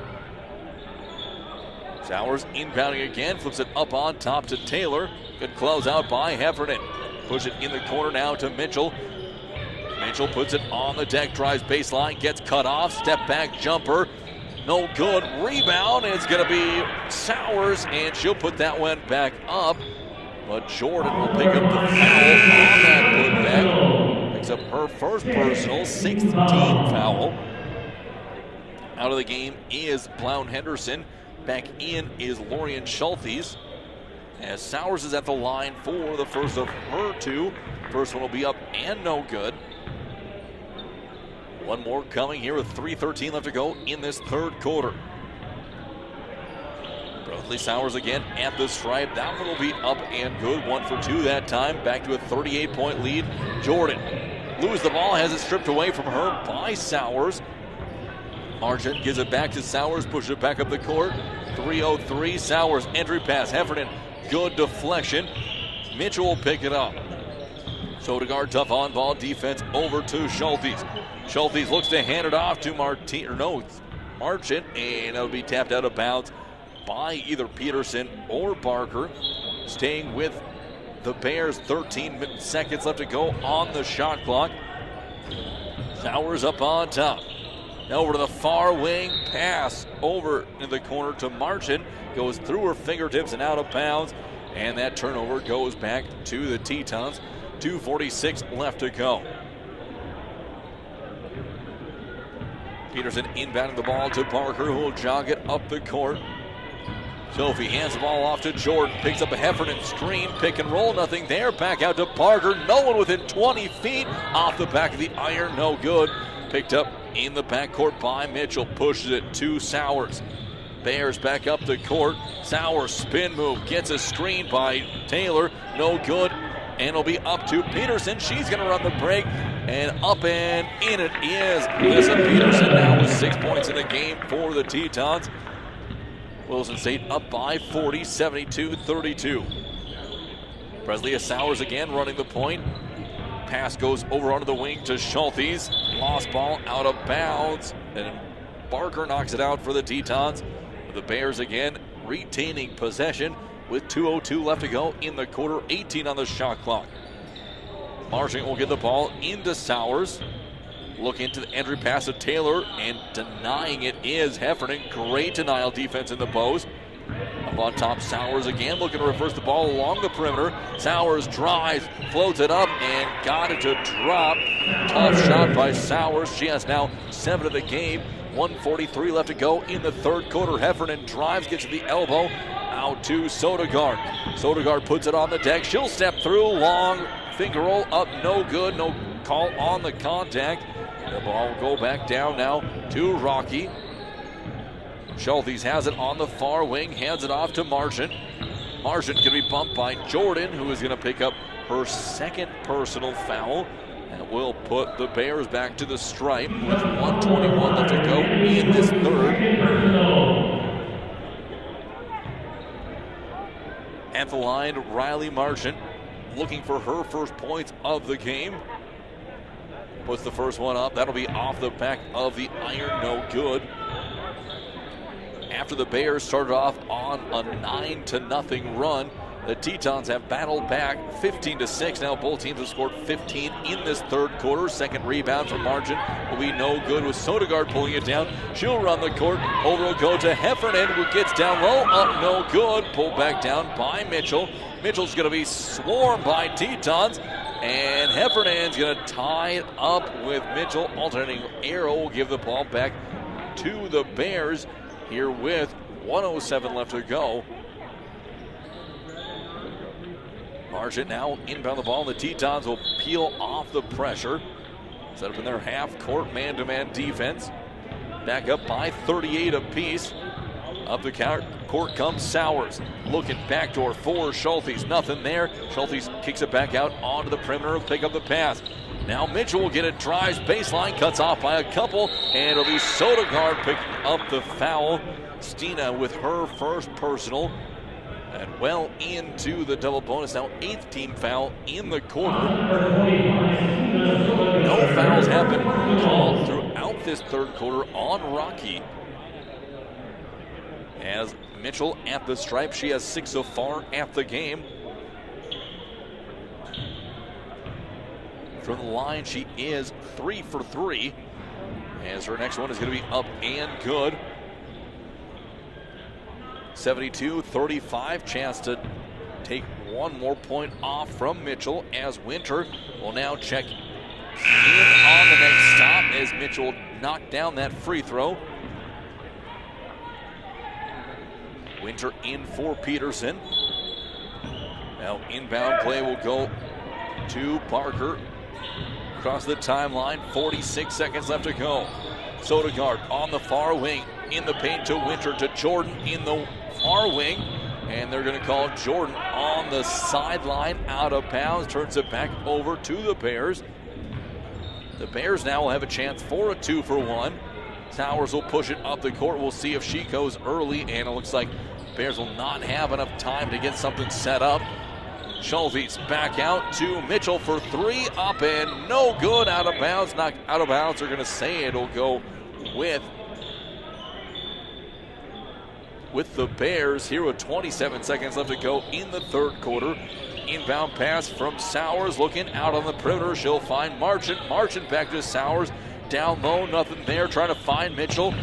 Sowers inbounding again, flips it up on top to Taylor. Good close out by Heffernan. Push it in the corner now to Mitchell. Mitchell puts it on the deck, drives baseline, gets cut off, step back jumper. No good. Rebound. It's going to be Sowers, and she'll put that one back up. But Jordan will pick up the foul on that putback. Picks up her first personal, 6th team foul. Out of the game is Blount Henderson. Back in is Lorian Schultes. As Sowers is at the line for the first of her 2. First one will be up and no good. One more coming here with 3:13 left to go in this 3rd quarter. Presley Sowers again at the stripe. That one will be up and good. 1 for 2 that time. Back to a 38-point lead. Jordan loses the ball, has it stripped away from her by Sowers. Marchant gives it back to Sowers, pushes it back up the court. 3:03. Sowers entry pass. Heffernan, good deflection. Mitchell will pick it up. Sodegaard, tough on-ball defense over to Schultes. Schultes looks to hand it off to Marchant, and it'll be tapped out of bounds by either Peterson or Barker. Staying with the Bears, 13 seconds left to go on the shot clock. Sowers up on top. Over to the far wing, pass over in the corner to Marchant. Goes through her fingertips and out of bounds, and that turnover goes back to the Tetons. 2:46 left to go. Peterson inbounding the ball to Barker, who will jog it up the court. Sophie hands the ball off to Jordan, picks up a Heffernan screen, pick and roll, nothing there. Back out to Barker, no one within 20 feet. Off the back of the iron, no good. Picked up in the backcourt by Mitchell, pushes it to Sowers. Bears back up the court. Sowers spin move, gets a screen by Taylor, no good. And it'll be up to Peterson. She's going to run the break, and up and in it is Alyssa Peterson now with 6 points in the game for the Tetons. Williston State up by 40, 72-32. Presley Sowers again running the point. Pass goes over onto the wing to Schultes. Lost ball out of bounds, and Barker knocks it out for the Tetons. The Bears again retaining possession with 2:02 left to go in the quarter, 18 on the shot clock. Marchant will get the ball into Sowers. Look into the entry pass to Taylor, and denying it is Heffernan. Great denial defense in the post. Up on top, Sowers again looking to reverse the ball along the perimeter. Sowers drives, floats it up, and got it to drop. Tough shot by Sowers. She has now 7 of the game. 1:43 left to go in the 3rd quarter. Heffernan drives, gets to the elbow. Out to Sodegaard. Sodegaard puts it on the deck. She'll step through. Long finger roll up. No good. No call on the contact. The ball will go back down now to Rocky. Schultes has it on the far wing, hands it off to Marchant. Marchant can be bumped by Jordan, who is going to pick up her second personal foul. That will put the Bears back to the stripe with 1:21 left to go in this third. At the line, Riley Marchant looking for her first points of the game. Puts the first one up. That'll be off the back of the iron, no good. After the Bears started off on a 9-0 run, the Tetons have battled back 15-6. Now both teams have scored 15 in this third quarter. Second rebound from Marchant will be no good with Sodegaard pulling it down. She'll run the court. Over will go to Heffernan, who gets down low. Up, no good. Pulled back down by Mitchell. Mitchell's going to be swarmed by Tetons. And Heffernan's going to tie it up with Mitchell. Alternating arrow will give the ball back to the Bears here with 1:07 left to go. Marchant now inbound the ball. The Tetons will peel off the pressure. Set up in their half-court man-to-man defense. Back up by 38 apiece. Up the court comes Sowers. Looking backdoor for Schultes. Nothing there. Schultes kicks it back out onto the perimeter. Pick up the pass. Now Mitchell will get it. Drives baseline. Cuts off by a couple. And it'll be Sodegaard picking up the foul. Stina with her first personal. And well into the double bonus. Now 8th team foul in the quarter. No fouls have been called throughout this third quarter on Rocky. As Mitchell at the stripe, she has 6 so far at the game. From the line, she is 3 for 3. As her next one is going to be up and good. 72-35, chance to take one more point off from Mitchell as Winter will now check in on the next stop as Mitchell knocked down that free throw. Winter in for Peterson. Now inbound play will go to Parker. Across the timeline, 46 seconds left to go. Sodegaard on the far wing, in the paint to Winter, to Jordan in the far wing. And they're going to call Jordan on the sideline, out of bounds. Turns it back over to the Bears. The Bears now will have a chance for a 2-for-1. Towers will push it up the court. We'll see if she goes early, and it looks like Bears will not have enough time to get something set up. Schultes back out to Mitchell for 3, up and no good, out of bounds. Knocked out of bounds. They're going to say it'll go with the Bears here with 27 seconds left to go in the third quarter. Inbound pass from Sowers, looking out on the perimeter. She'll find Marchant. Marchant back to Sowers. Down low, nothing there. Trying to find Mitchell.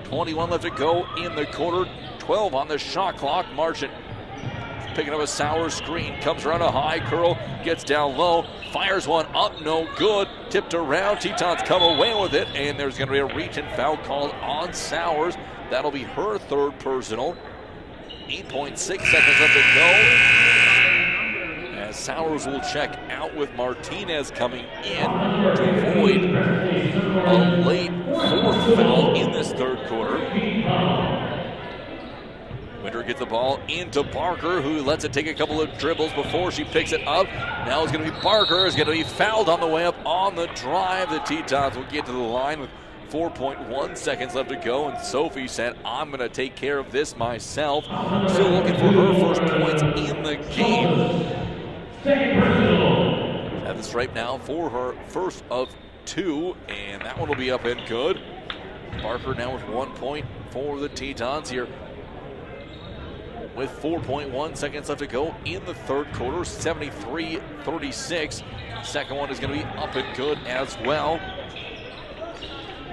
21 left to go in the quarter. 12 on the shot clock. Marchant picking up a Sowers screen. Comes around a high curl. Gets down low. Fires one up. No good. Tipped around. Tetons come away with it. And there's going to be a reach and foul called on Sowers. That'll be her third personal. 8.6 seconds left to go. As Sowers will check out with Martinez coming in to avoid a late fourth foul in this third quarter. Winter gets the ball into Barker, who lets it take a couple of dribbles before she picks it up. Now it's going to be Barker, is going to be fouled on the way up on the drive. The Tetons will get to the line with 4.1 seconds left to go, and Sophie said, I'm going to take care of this myself. Still looking for her first points in the game. At the stripe now for her first of 2, and that one will be up and good. Barker now with 1 point for the Tetons here with 4.1 seconds left to go in the third quarter. 73-36. Second one is going to be up and good as well.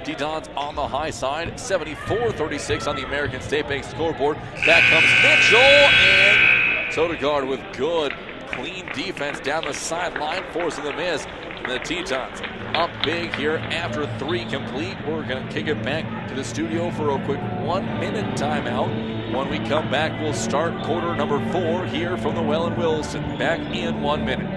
Tetons on the high side, 74-36 on the American State Bank scoreboard. Back comes Mitchell, and Sodegaard with good, clean defense down the sideline, forcing the miss. And the Tetons up big here after 3 complete. We're going to kick it back to the studio for a quick 1-minute timeout. When we come back, we'll start quarter number 4 here from the Well in Williston. Back in 1 minute.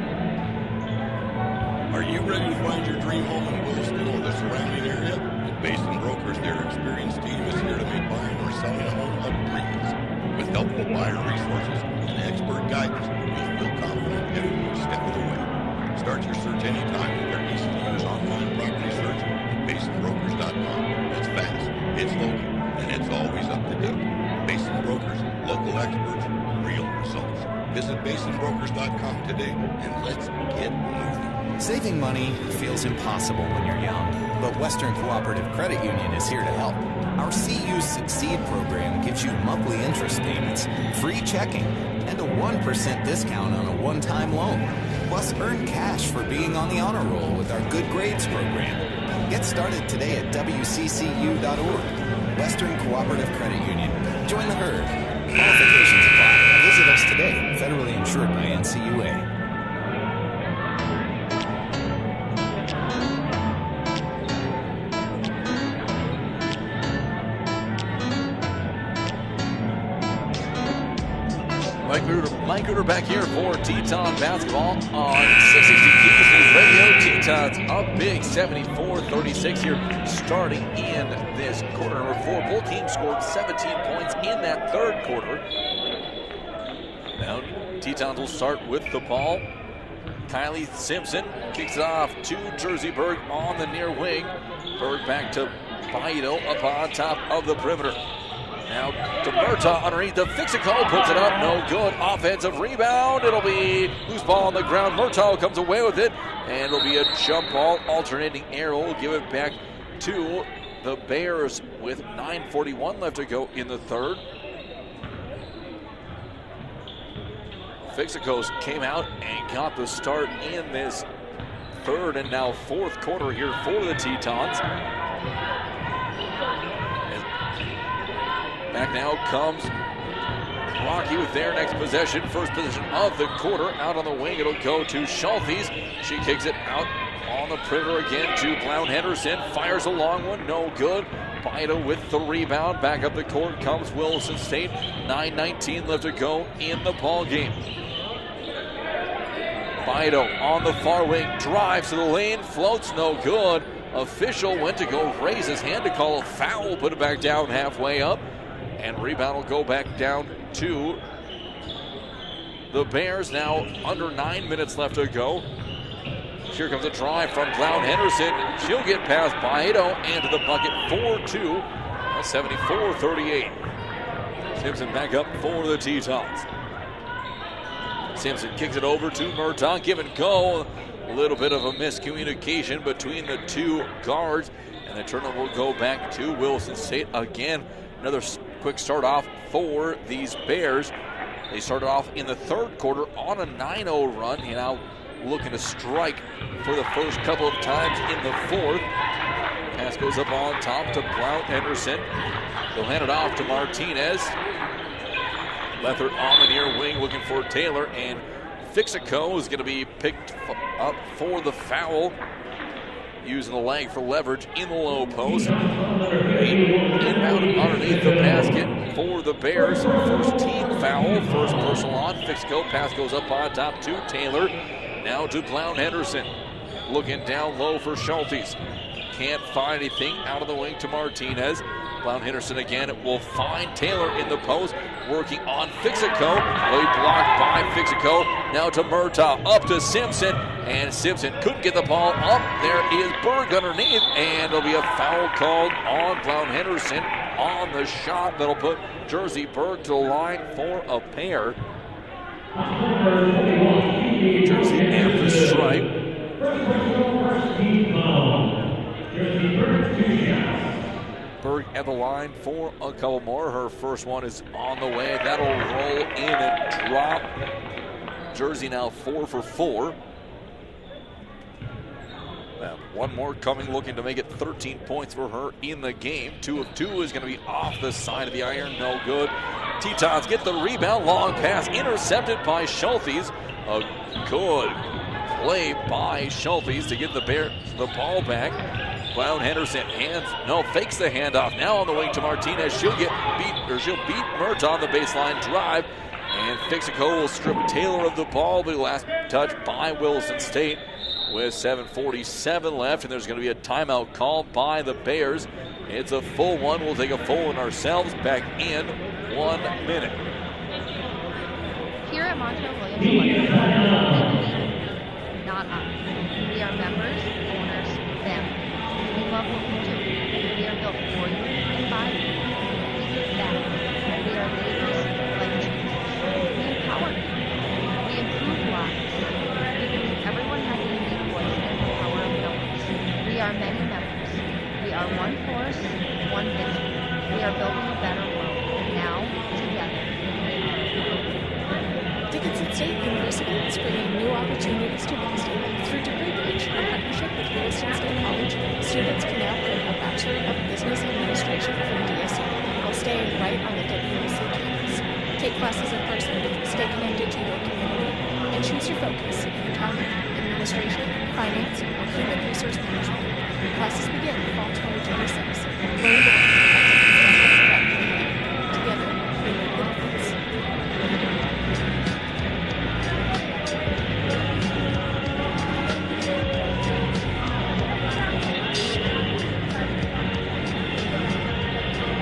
Are you ready to find your dream home in Williston or the surrounding area? At Basin Brokers, their experienced team is here to make buying or selling a home a breeze. With helpful buyer resources and expert guidance, you'll feel confident every step of the way. Start your search anytime with their easy-to-use online property search at basinbrokers.com. It's fast, it's local, and it's always up to date. Basin Brokers, local experts, real results. Visit basinbrokers.com today and let's get moving. Saving money feels impossible when you're young, but Western Cooperative Credit Union is here to help. Our CU Succeed program gives you monthly interest payments, free checking, and a 1% discount on a one-time loan. Plus, earn cash for being on the honor roll with our Good Grades program. Get started today at wccu.org. Western Cooperative Credit Union. Join the herd. Qualifications apply. Visit us today. Federally insured by NCUA. Mike Reuter back here for Teton basketball on 660 Keys News Radio. Teton's up big, 74-36 here, starting in this quarter number 4. Both teams scored 17 points in that third quarter. Now Tetons will start with the ball. Kylie Simpson kicks it off to Jersey Berg on the near wing. Berg back to Baito up on top of the perimeter. Now to Murtaugh underneath. The Fixico puts it up. No good. Offensive rebound. It'll be loose ball on the ground. Murtaugh comes away with it. And it'll be a jump ball. Alternating arrow will give it back to the Bears with 9:41 left to go in the third. Fixicos came out and got the start in this third and now fourth quarter here for the Tetons. Back now comes Rocky with their next possession. First possession of the quarter. Out on the wing, it'll go to Schulthes. She kicks it out on the perimeter again to Clown Henderson. Fires a long one, no good. Baito with the rebound. Back up the court comes Williston State. 9:19 left to go in the ball game. Baito on the far wing, drives to the lane, floats, no good. Official went to go raise his hand to call a foul, put it back down halfway up. And rebound will go back down to the Bears. Now under 9 minutes left to go. Here comes a drive from Clown Henderson. She'll get past Baito and to the bucket 4-2. 74-38. Simpson back up for the Tetons. Simpson kicks it over to Murtaugh. Give and go. A little bit of a miscommunication between the two guards. And the turnover will go back to Williston State again. Another quick start off for these Bears. They started off in the third quarter on a 9-0 run. And now looking to strike for the first couple of times in the fourth. Pass goes up on top to Blount Henderson. They'll hand it off to Martinez. Leffert on the near wing looking for Taylor. And Fixico is going to be picked up for the foul. Using the leg for leverage in the low post. Inbound underneath the basket for the Bears. First team foul, first personal on. Fixico, pass goes up on top to Taylor. Now to Clown Henderson. Looking down low for Schulthes. Can't find anything out of the wing to Martinez. Clown Henderson again will find Taylor in the post. Working on Fixico. Late blocked by Fixico. Now to Murtaugh. Up to Simpson. And Simpson couldn't get the ball up. There is Berg underneath. And there'll be a foul called on Clown Henderson on the shot. That'll put Jersey Berg to the line for a pair. Jersey and the stripe. Berg at the line for a couple more. Her first one is on the way. That'll roll in and drop. Jersey now 4 for 4. One more coming, looking to make it 13 points for her in the game. 2 of 2 is going to be off the side of the iron. No good. Tetons get the rebound. Long pass intercepted by Schulthes. A good play by Schulthes to get the ball back. Clown Henderson fakes the handoff. Now on the wing to Martinez. She'll beat Murtaugh on the baseline drive. And Fixico will strip Taylor of the ball. The last touch by Williston State with 7:47 left, and there's going to be a timeout called by the Bears. It's a full one. We'll take a full one ourselves. Back in 1 minute. Here at Montreux Williams Electric, we believe in you, not us. We are members, owners, family. We love what we do. We are built for you and by you. We give back. We are leaders, life changers. We empower people. We improve lives. We believe everyone has a unique voice and the power of numbers. We are many members. We are one force, one vision. We are building a better world. Now, together, we are. Dickinson State University is bringing new opportunities to Williston. Through Degree Bridge, in partnership with Williston State College, students can now earn a Bachelor of Business Administration from DSU while staying right on the WUC campus. Take classes in person, stay connected to your community, and choose your focus in accounting, administration, finance, or human resource management. Classes begin fall 2026. Learn more at together, we make the difference.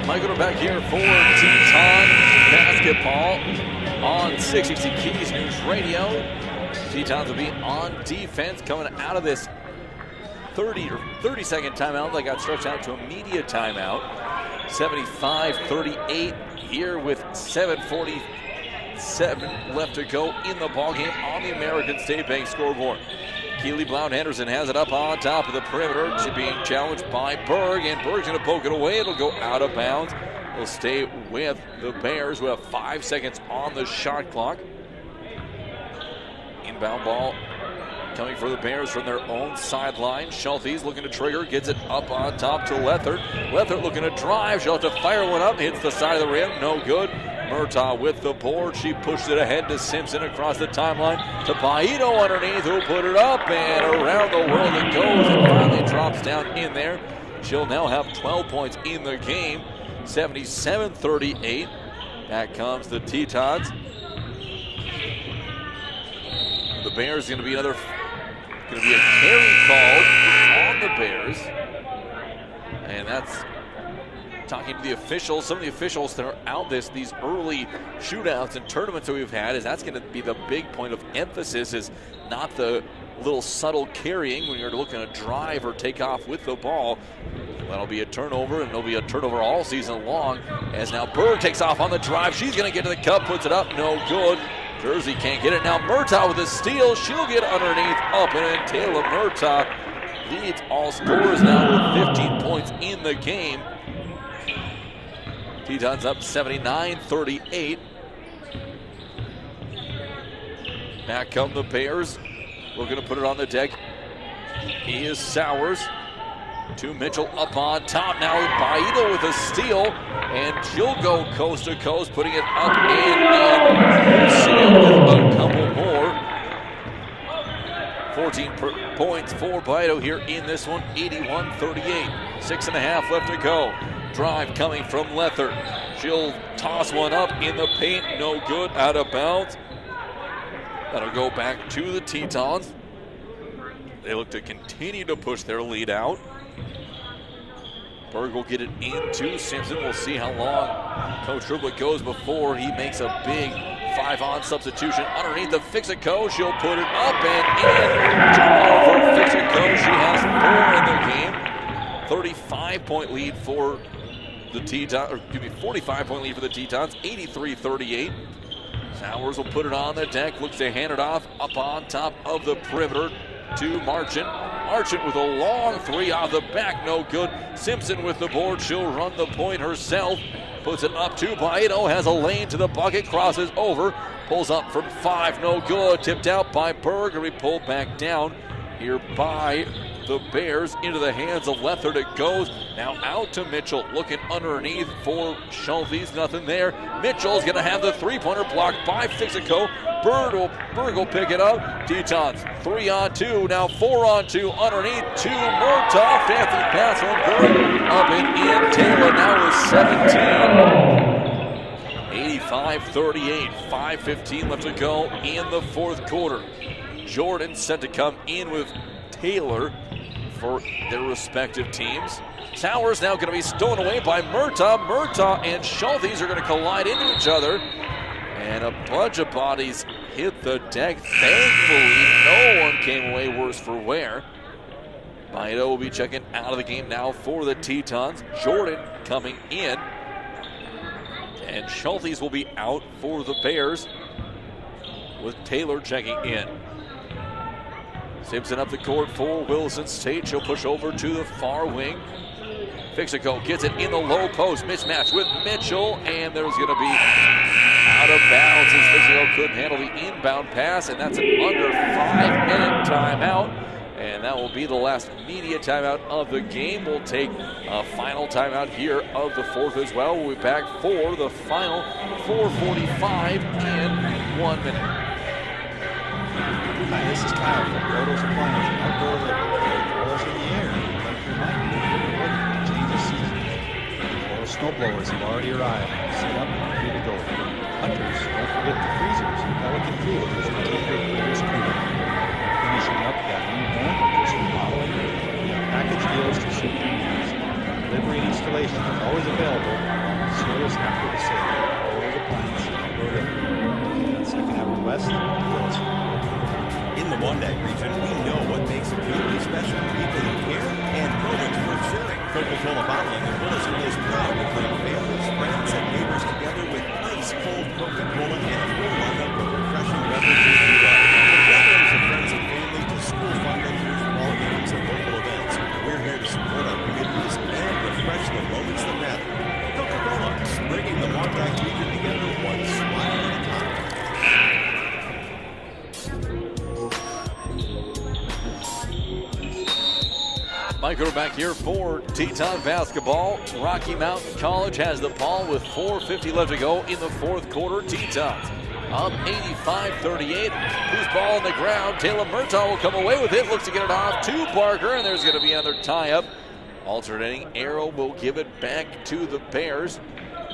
Michael back here for Teton basketball on 660 Keys News Radio. Tetons will be on defense coming out of this 30-second timeout. They got stretched out to a media timeout. 75-38 here with 7:47 left to go in the ballgame on the American State Bank scoreboard. Keely Blount-Henderson has it up on top of the perimeter. She's being challenged by Berg, and Berg's going to poke it away. It'll go out of bounds. It'll stay with the Bears. We have 5 seconds on the shot clock. Inbound ball coming for the Bears from their own sideline. Schultes looking to trigger, gets it up on top to Lethert. Lethert looking to drive. She'll have to fire one up. Hits the side of the rim. No good. Murtaugh with the board. She pushed it ahead to Simpson across the timeline to Baito underneath, who put it up, and around the world it goes and finally drops down in there. She'll now have 12 points in the game. 77-38. Back comes the Tetons. The Bears going to be a carry called on the Bears. And that's talking to the officials. Some of the officials that are out these early shootouts and tournaments that we've had, is that's going to be the big point of emphasis, is not the little subtle carrying when you're looking to drive or take off with the ball. That'll be a turnover, and it'll be a turnover all season long, as now Berg takes off on the drive. She's going to get to the cup, puts it up, no good. Jersey can't get it. Now Murtaugh with a steal. She'll get underneath, up and in. Taylor Murtaugh leads all scorers now with 15 points in the game. Tetons up 79-38. Back come the Bears. We're going to put it on the deck. He is Sowers. To Mitchell up on top. Now Baito with a steal. And she'll go coast to coast, putting it up and in. With a couple more. 14 points for Baito here in this one. 81-38. 6.5 left to go. Drive coming from Lethert. She'll toss one up in the paint. No good. Out of bounds. That'll go back to the Tetons. They look to continue to push their lead out. Berg will get it into Simpson. We'll see how long Coach Triplett goes before he makes a big 5-on substitution. Underneath the Fixico, she'll put it up and in. Turnover for Fixico. She has 4 in the game. 35-point lead for the Tetons, or excuse me, 45-point lead for the Tetons. 83-38. Sowers will put it on the deck. Looks to hand it off up on top of the perimeter to Marchant. Marchant with a long three off the back, no good. Simpson with the board. She'll run the point herself. Puts it up to Baito. Has a lane to the bucket. Crosses over. Pulls up from 5, no good. Tipped out by Berg, and we pulled back down here by the Bears. Into the hands of Lethert it goes. Now out to Mitchell. Looking underneath for Schultes. Nothing there. Mitchell's going to have the three-pointer blocked by Fixico. Berg will pick it up. Tetons 3-on-2. Now 4-on-2 underneath to Murtaugh. Fancy pass from Berg. Up and in. Taylor now with 17. 85-38. 5:15 left to go in the fourth quarter. Jordan set to come in with Taylor for their respective teams. Towers now going to be stolen away by Murtaugh. Murtaugh and Schultes are going to collide into each other. And a bunch of bodies hit the deck. Thankfully, no one came away worse for wear. Bido will be checking out of the game now for the Tetons. Jordan coming in. And Schultes will be out for the Bears with Taylor checking in. Simpson up the court for Williston State. She'll push over to the far wing. Fixico gets it in the low post. Mismatch with Mitchell, and there's going to be out of bounds as Fixico couldn't handle the inbound pass, and that's an under 5-minute timeout. And that will be the last media timeout of the game. We'll take a final timeout here of the fourth as well. We'll be back for the final 4:45 in 1 minute. Hi, this is Kyle from Roto's Appliance and Outdoor Living. Balls in the air. I'd like to remind you that we're looking to change the season. Our snowblowers have already arrived, set up and ready to go. Hunters, don't forget the freezers and Pelican coolers to keep your critters cool. Finishing up that new home or just remodeling, we have package deals to suit your needs. Delivery and installation is always available. See us after the sale. Roto's Appliance and Outdoor Living. Second Avenue West, Williston. In the Wyandotte region, we know what makes a community special. People who care and moments worth sharing. Coca-Cola Bottling in Williston is proud to bring families, friends, and neighbors together with ice cold Coca-Cola and a full lineup of refreshing beverages you love. From gatherings of friends and family to school fundraisers, ball games, and local events, we're here to support our communities and refresh the moments that matter. Coca-Cola, bringing the Wyandotte region together one smile at a time. Micro back here for Teton basketball. Rocky Mountain College has the ball with 4:50 left to go in the fourth quarter. Tetons up 85-38. Who's ball on the ground? Taylor Murtaugh will come away with it. Looks to get it off to Barker, and there's going to be another tie-up. Alternating arrow will give it back to the Bears.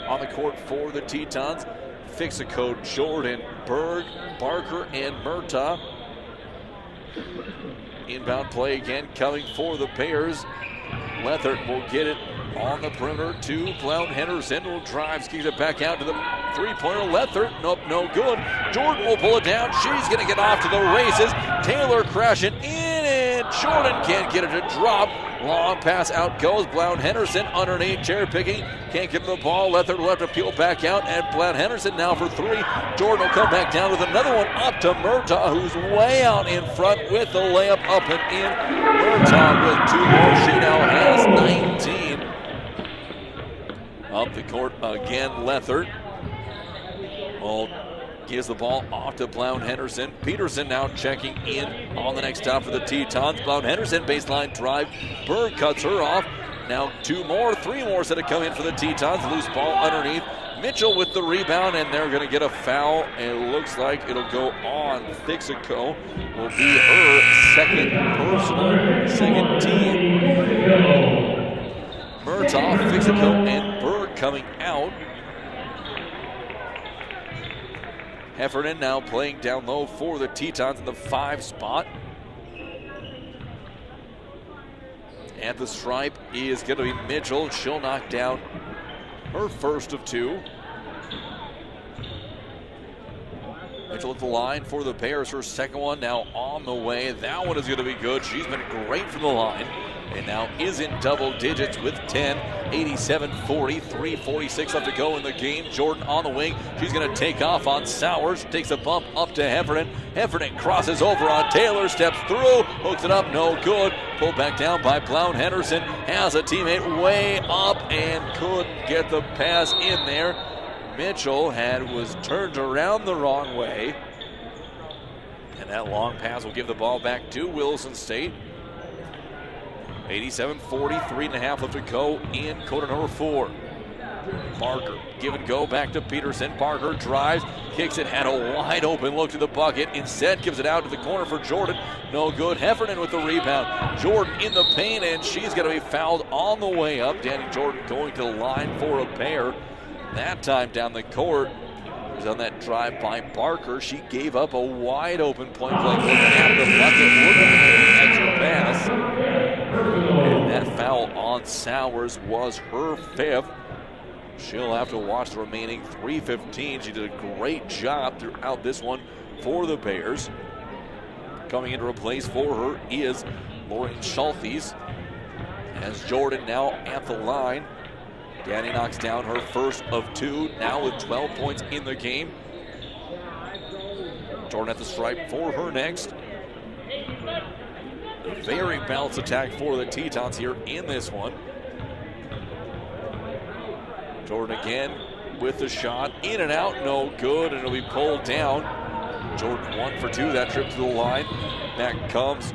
On the court for the Tetons, Fixico, Jordan, Berg, Barker, and Murtaugh. Inbound play again coming for the Bears. Lethert will get it on the perimeter to Blount Henderson. Will drive, kicks it back out to the three-pointer. Lethert, nope, no good. Jordan will pull it down. She's going to get off to the races. Taylor crashing in, and Jordan can't get it to drop. Long pass out goes. Blount Henderson underneath, cherry picking. Can't get the ball. Lethert will have to peel back out, and Blount Henderson now for three. Jordan will come back down with another one up to Murtaugh, who's way out in front with the layup up and in. Murtaugh with two more. She now has 19. Up the court again, Lethert. Well, gives the ball off to Blount Henderson. Peterson now checking in on the next stop for the Tetons. Blount Henderson, baseline drive. Berg cuts her off. Now three more set to come in for the Tetons. Loose ball underneath. Mitchell with the rebound, and they're going to get a foul. And it looks like it'll go on. Fixico will be her second personal, second team. Murtaugh, Fixico, and Berg coming out. Heffernan now playing down low for the Tetons in the 5 spot. At the stripe is going to be Mitchell. She'll knock down her first of 2. Mitchell at the line for the Bears. Her second one now on the way. That one is going to be good. She's been great from the line. And now is in double digits with 10, 87-40, 3:46 left to go in the game. Jordan on the wing. She's going to take off on Sowers. Takes a bump up to Heffernan. Heffernan crosses over on Taylor. Steps through. Hooks it up. No good. Pulled back down by Blount Henderson. Has a teammate way up and couldn't get the pass in there. Mitchell was turned around the wrong way. And that long pass will give the ball back to Williston State. 87-40, 3.5 left to go in quarter number 4. Barker, give and go back to Peterson. Barker drives, kicks it, had a wide open look to the bucket. Instead, gives it out to the corner for Jordan. No good. Heffernan with the rebound. Jordan in the paint, and she's going to be fouled on the way up. Danny Jordan going to the line for a pair. That time down the court. It was on that drive by Barker. She gave up a wide open point play. Looking at the bucket, looking at the extra pass. on Sowers was her 5th. She'll have to watch the remaining 3:15. She did a great job throughout this one for the Bears. Coming in to replace for her is Lauren Schulthes. As Jordan now at the line. Danny knocks down her first of 2, now with 12 points in the game. Jordan at the stripe for her next. Very balanced attack for the Tetons here in this one. Jordan again with the shot, in and out, no good, and it'll be pulled down. Jordan 1 for 2, that trip to the line. Back comes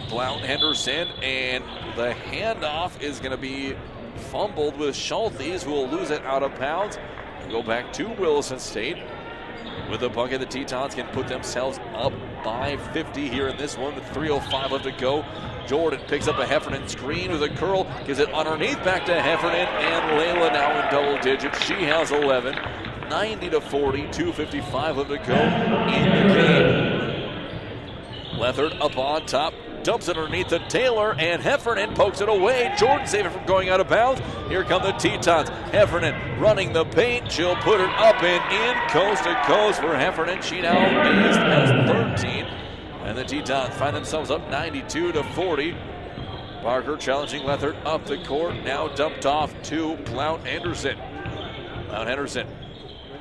Blount Henderson, and the handoff is going to be fumbled with Schulthes, who will lose it out of bounds. We'll go back to Williston State. With the bucket, the Tetons can put themselves up by 50 here in this one with 3:05 left to go. Jordan picks up a Heffernan screen with a curl, gives it underneath back to Heffernan, and Layla now in double digits. She has 11, 90-40, 2:55 left to go in the game. Lethard up on top, dumps it underneath to Taylor, and Heffernan pokes it away. Jordan saved it from going out of bounds. Here come the Tetons. Heffernan running the paint. She'll put it up and in, coast to coast for Heffernan. She now has 13. And the Tetons find themselves up 92-40. Parker challenging Lethard up the court. Now dumped off to Blount Henderson. Blount Henderson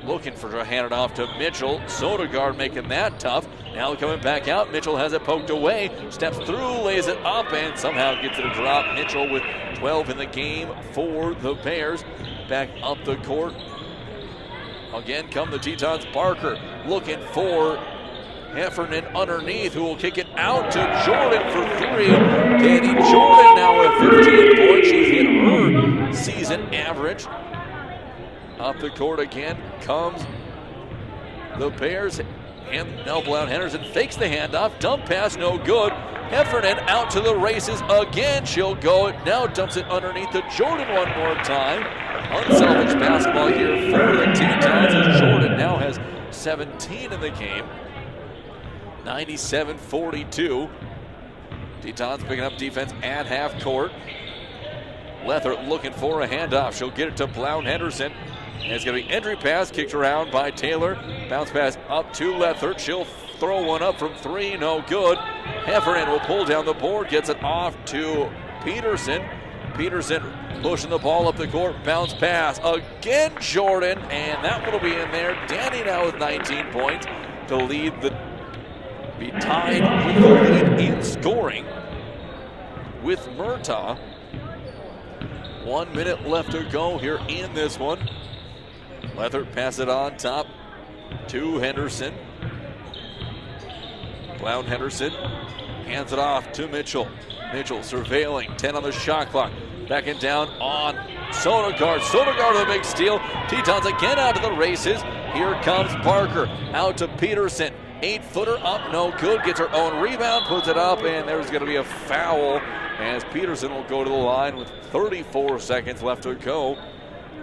looking for to hand it off to Mitchell. Sodergaard making that tough. Now coming back out. Mitchell has it poked away. Steps through, lays it up, and somehow gets it a drop. Mitchell with 12 in the game for the Bears. Back up the court. Again come the Tetons. Parker looking for Heffernan underneath, who will kick it out to Jordan for 3. Danny Jordan now with 15 points. She's hit her season average. Up the court again comes the Bears. And now Blount Henderson fakes the handoff. Dump pass, no good. Heffernan out to the races again. She'll go. Now dumps it underneath to Jordan one more time. Unselfish basketball here for the Tetons as Jordan now has 17 in the game. 97-42. Tetons picking up defense at half court. Lethard looking for a handoff. She'll get it to Blount Henderson. And it's going to be entry pass, kicked around by Taylor. Bounce pass up to Lethard. She'll throw one up from 3, no good. Heffernan will pull down the board, gets it off to Peterson. Peterson pushing the ball up the court, bounce pass. Again, Jordan, and that one will be in there. Danny now with 19 points to lead be tied with the lead in scoring with Murtaugh. 1 minute left to go here in this one. Lethard pass it on top to Henderson. Blount Henderson hands it off to Mitchell. Mitchell surveilling, 10 on the shot clock. Backing down on Sodergaard. Sodergaard with a big steal. Tetons again out to the races. Here comes Parker out to Peterson. 8-footer up, no good. Gets her own rebound, puts it up, and there's going to be a foul as Peterson will go to the line with 34 seconds left to go.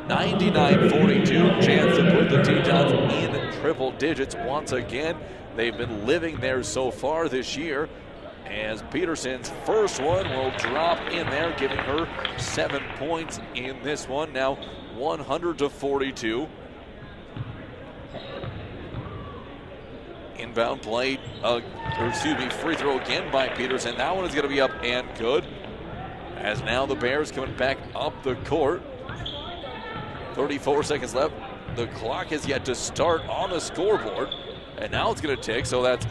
99-42, chance to put the Tetons in triple digits once again. They've been living there so far this year, as Peterson's first one will drop in there, giving her 7 points in this one. Now 100-42. Inbound play, free throw again by Peterson. That one is going to be up and good, as now the Bears coming back up the court. 34 seconds left. The clock is yet to start on the scoreboard, and now it's going to tick, so that's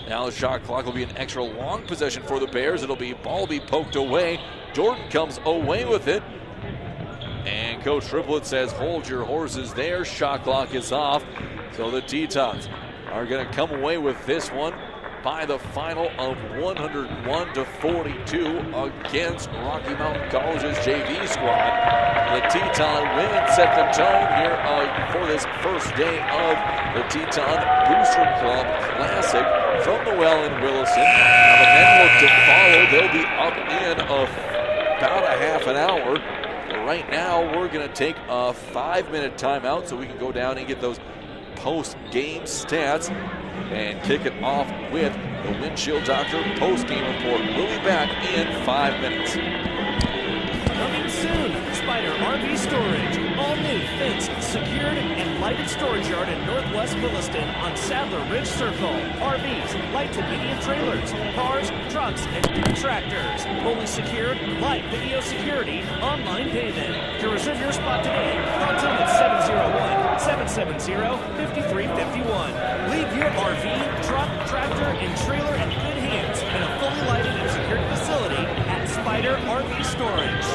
now the shot clock will be an extra long possession for the Bears. It'll be ball be poked away. Jordan comes away with it, and Coach Triplett says hold your horses there. Shot clock is off, so the Tetons are going to come away with this one by the final of 101-42 against Rocky Mountain College's JV squad. The Teton women set the tone here for this first day of the Teton Booster Club Classic from the Well in Williston. Now the men look to follow. They'll be up in about a half an hour. But right now we're going to take a 5-minute timeout so we can go down and get those post-game stats and kick it off with The Windshield Doctor post-game report. We'll be back in 5 minutes. Coming soon, Spider RV Storage. All new fenced, secured, and lighted storage yard in Northwest Williston on Sadler Ridge Circle. RVs, light to medium trailers, cars, trucks, and tractors. Fully secured, live video security, online payment. To reserve your spot today, contact at 701-770-5351. Leave your RV, truck, tractor, and trailer in good hands in a fully lighted and secured facility at Spider RV Storage.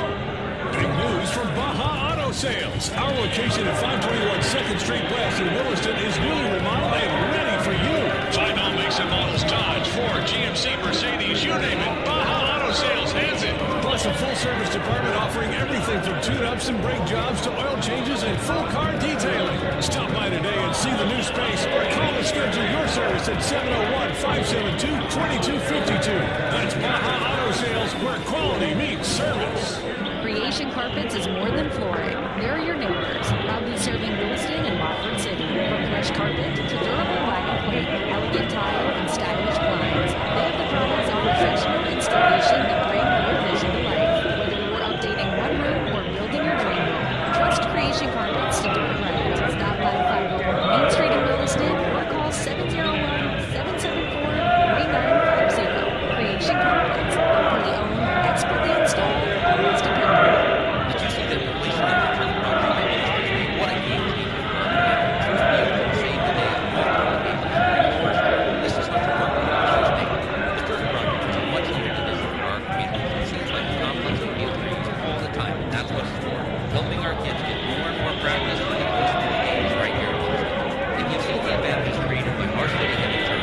Big news from Baja Auto Sales. Our location at 521 2nd Street West in Williston is newly remodeled and ready for you. Find all makes and models Dodge, Ford, GMC, Mercedes, you name it. Baja Auto Sales has it. Plus a full-service department offering everything from tune-ups and brake jobs to oil changes and full car detailing. Stop by today and see the new space or call to schedule your service at 701-572-2252. That's Baja Auto Sales, where quality meets service. Creation Carpets is more than flooring. They're your neighbors, proudly serving Williston and Watford City. From plush carpet to durable vinyl plank, elegant tile, and stylish blinds, they have the products and professional installation that bring your vision to life. Whether you're updating one room or building your dream home, trust Creation Carpets to do it right. Stop by 501 Main Street in Williston or call 701-774-3950. Creation Carpets, locally owned, expertly installed, always dependable. Did you see the completion of the turf project at Williston State? What a game changer for our community. Turf Field saved the day on multiple occasions during its first year. This is Hunter Burke with Williston State. The turf project is a much-needed addition for our community. It seems like a complex of field trains all the time, and that's what it's for. Helping our kids get more and more practice for the post-school games right here in Williston. If you've seen the advantages created by varsity heavy turf,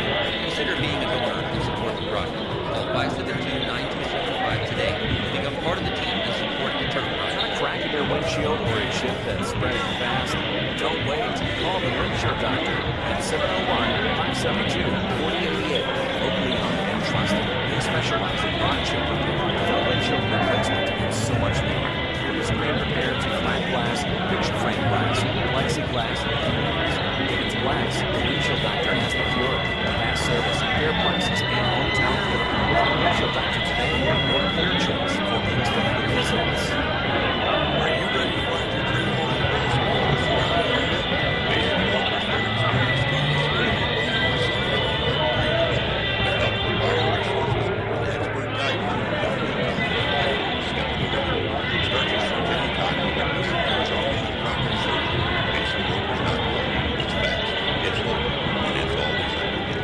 consider being a donor and support the project. Call 572-9275 today. Become part of the team and support the turf project. Got a crack in your windshield or a chip that's spreading fast? Don't wait. Call the Windshield Doctor at 701-572-4088. Locally owned and trusted. They specialize in broad chip repair, full windshield replacement, and so much more. From screen repair to flat glass, picture frame glass, plexiglass, and more. If it's glass, the Windshield Doctor has the cure. Fast service, fair prices, and hometown care. Call the Windshield Doctor today. Your clear choice for instant clear results. Are you ready to find your dream home in Williston? Mason Walker's their experienced team is here to make Williston a solid home of dreams. With helpful buyer resources and expert guidance, you'll feel confident step in the road. Start your search anytime with our Mason Walker's Proctor Surgery. Mason Walker's not local. It's fast. It's local. And it's always underway.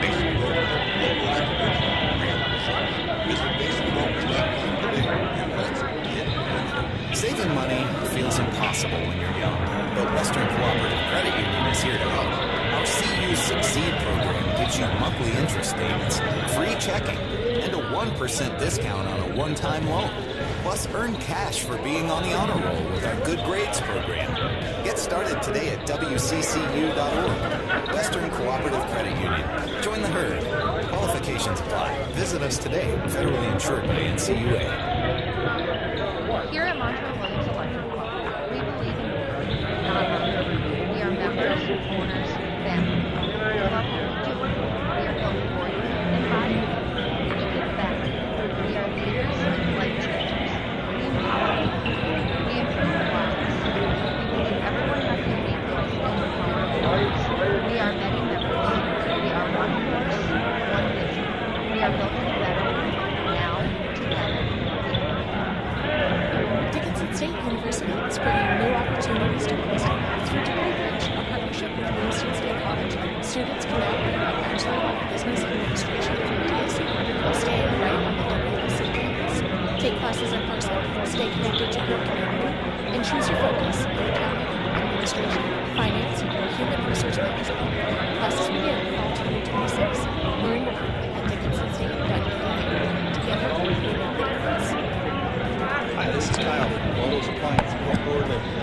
Mason Walker's local experts, real results. Visit MasonWalkers.com today and let's get moving. Saving money feels impossible when you're young, but Western Cooperative Credit Union is here to help. Our CU Succeed program gives you monthly interest payments, free checking, and a 1% discount on a one-time loan. Plus, earn cash for being on the honor roll with our Good Grades program. Get started today at WCCU.org. Western Cooperative Credit Union. Join the herd. Qualifications apply. Visit us today. Federally insured by NCUA. Here at Montrose Williams Electric Club, we believe in work, not money. We are members, owners, family. We love what we do. We are built for you and by you. We give back. We are leaders, life changers. We empower people. We improve lives. We believe everyone has a unique voice and the power of voice. We are many members. We are one force, one vision. We are built for better. Now, together. Dickinson State University is bringing new opportunities to Williston through Degree Bridge, a partnership with Williston State College. Students can now earn a Bachelor of Business Administration from DSU while staying right on the WSC campus. Take classes in person, stay connected to your community, and choose your focus in accounting, administration, finance, or human resource management. Classes begin fall 2026. Learn more at dickinsonstate.edu. Together, we make the difference. Hi, this is Kyle from Lowe's Appliance Outdoor Living.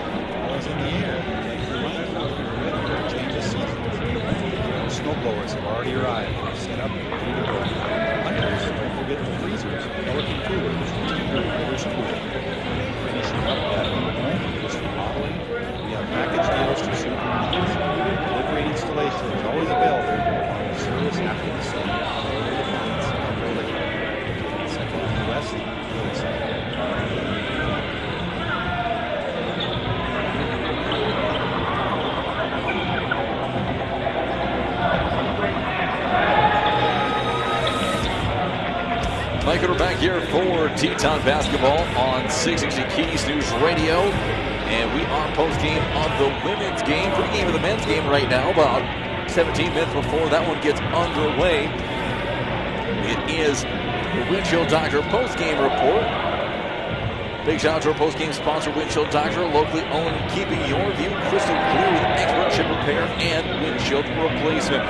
All's in the air. Thank you for reminding me we're ready for a change of season. Our snow blowers have already arrived. Set up and ready to go. Hunters, don't forget the freezers, Pelican coolers, and keep your critters cool. Finishing up that new home, just remodeling. We have package deals to suit your needs. Delivery and installation is Mike, we're back here for Teton basketball on 660 Keys News Radio. And we are post-game of the women's game. Pre-game of the men's game right now, about 17 minutes before that one gets underway. It is the Windshield Doctor post-game report. Big shout out to our post-game sponsor, Windshield Doctor, locally owned, keeping your view crystal clear with expert chip repair and windshield replacement.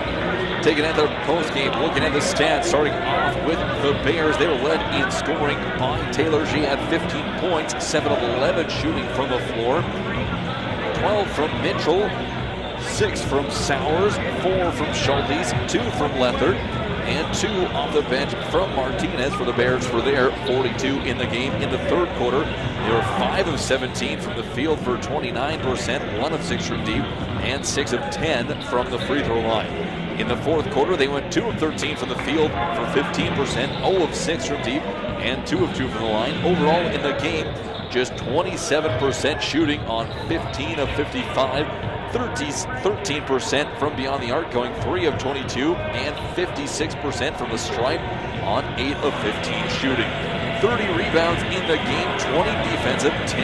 Taking at their post-game, looking at the stats, starting off with the Bears. They were led in scoring by Taylor. She had 15 points, 7 of 11 shooting from the floor, 12 from Mitchell, 6 from Sowers, 4 from Schultes, 2 from Lethert, and 2 off the bench from Martinez for the Bears for their 42 in the game. In the third quarter, they were 5 of 17 from the field for 29%, 1 of 6 from deep, and 6 of 10 from the free throw line. In the fourth quarter, they went 2 of 13 from the field for 15%, 0 of 6 from deep, and 2 of 2 from the line. Overall in the game, just 27% shooting on 15 of 55, 13% from beyond the arc, going 3 of 22, and 56% from the stripe on 8 of 15 shooting. 30 rebounds in the game, 20 defensive, 10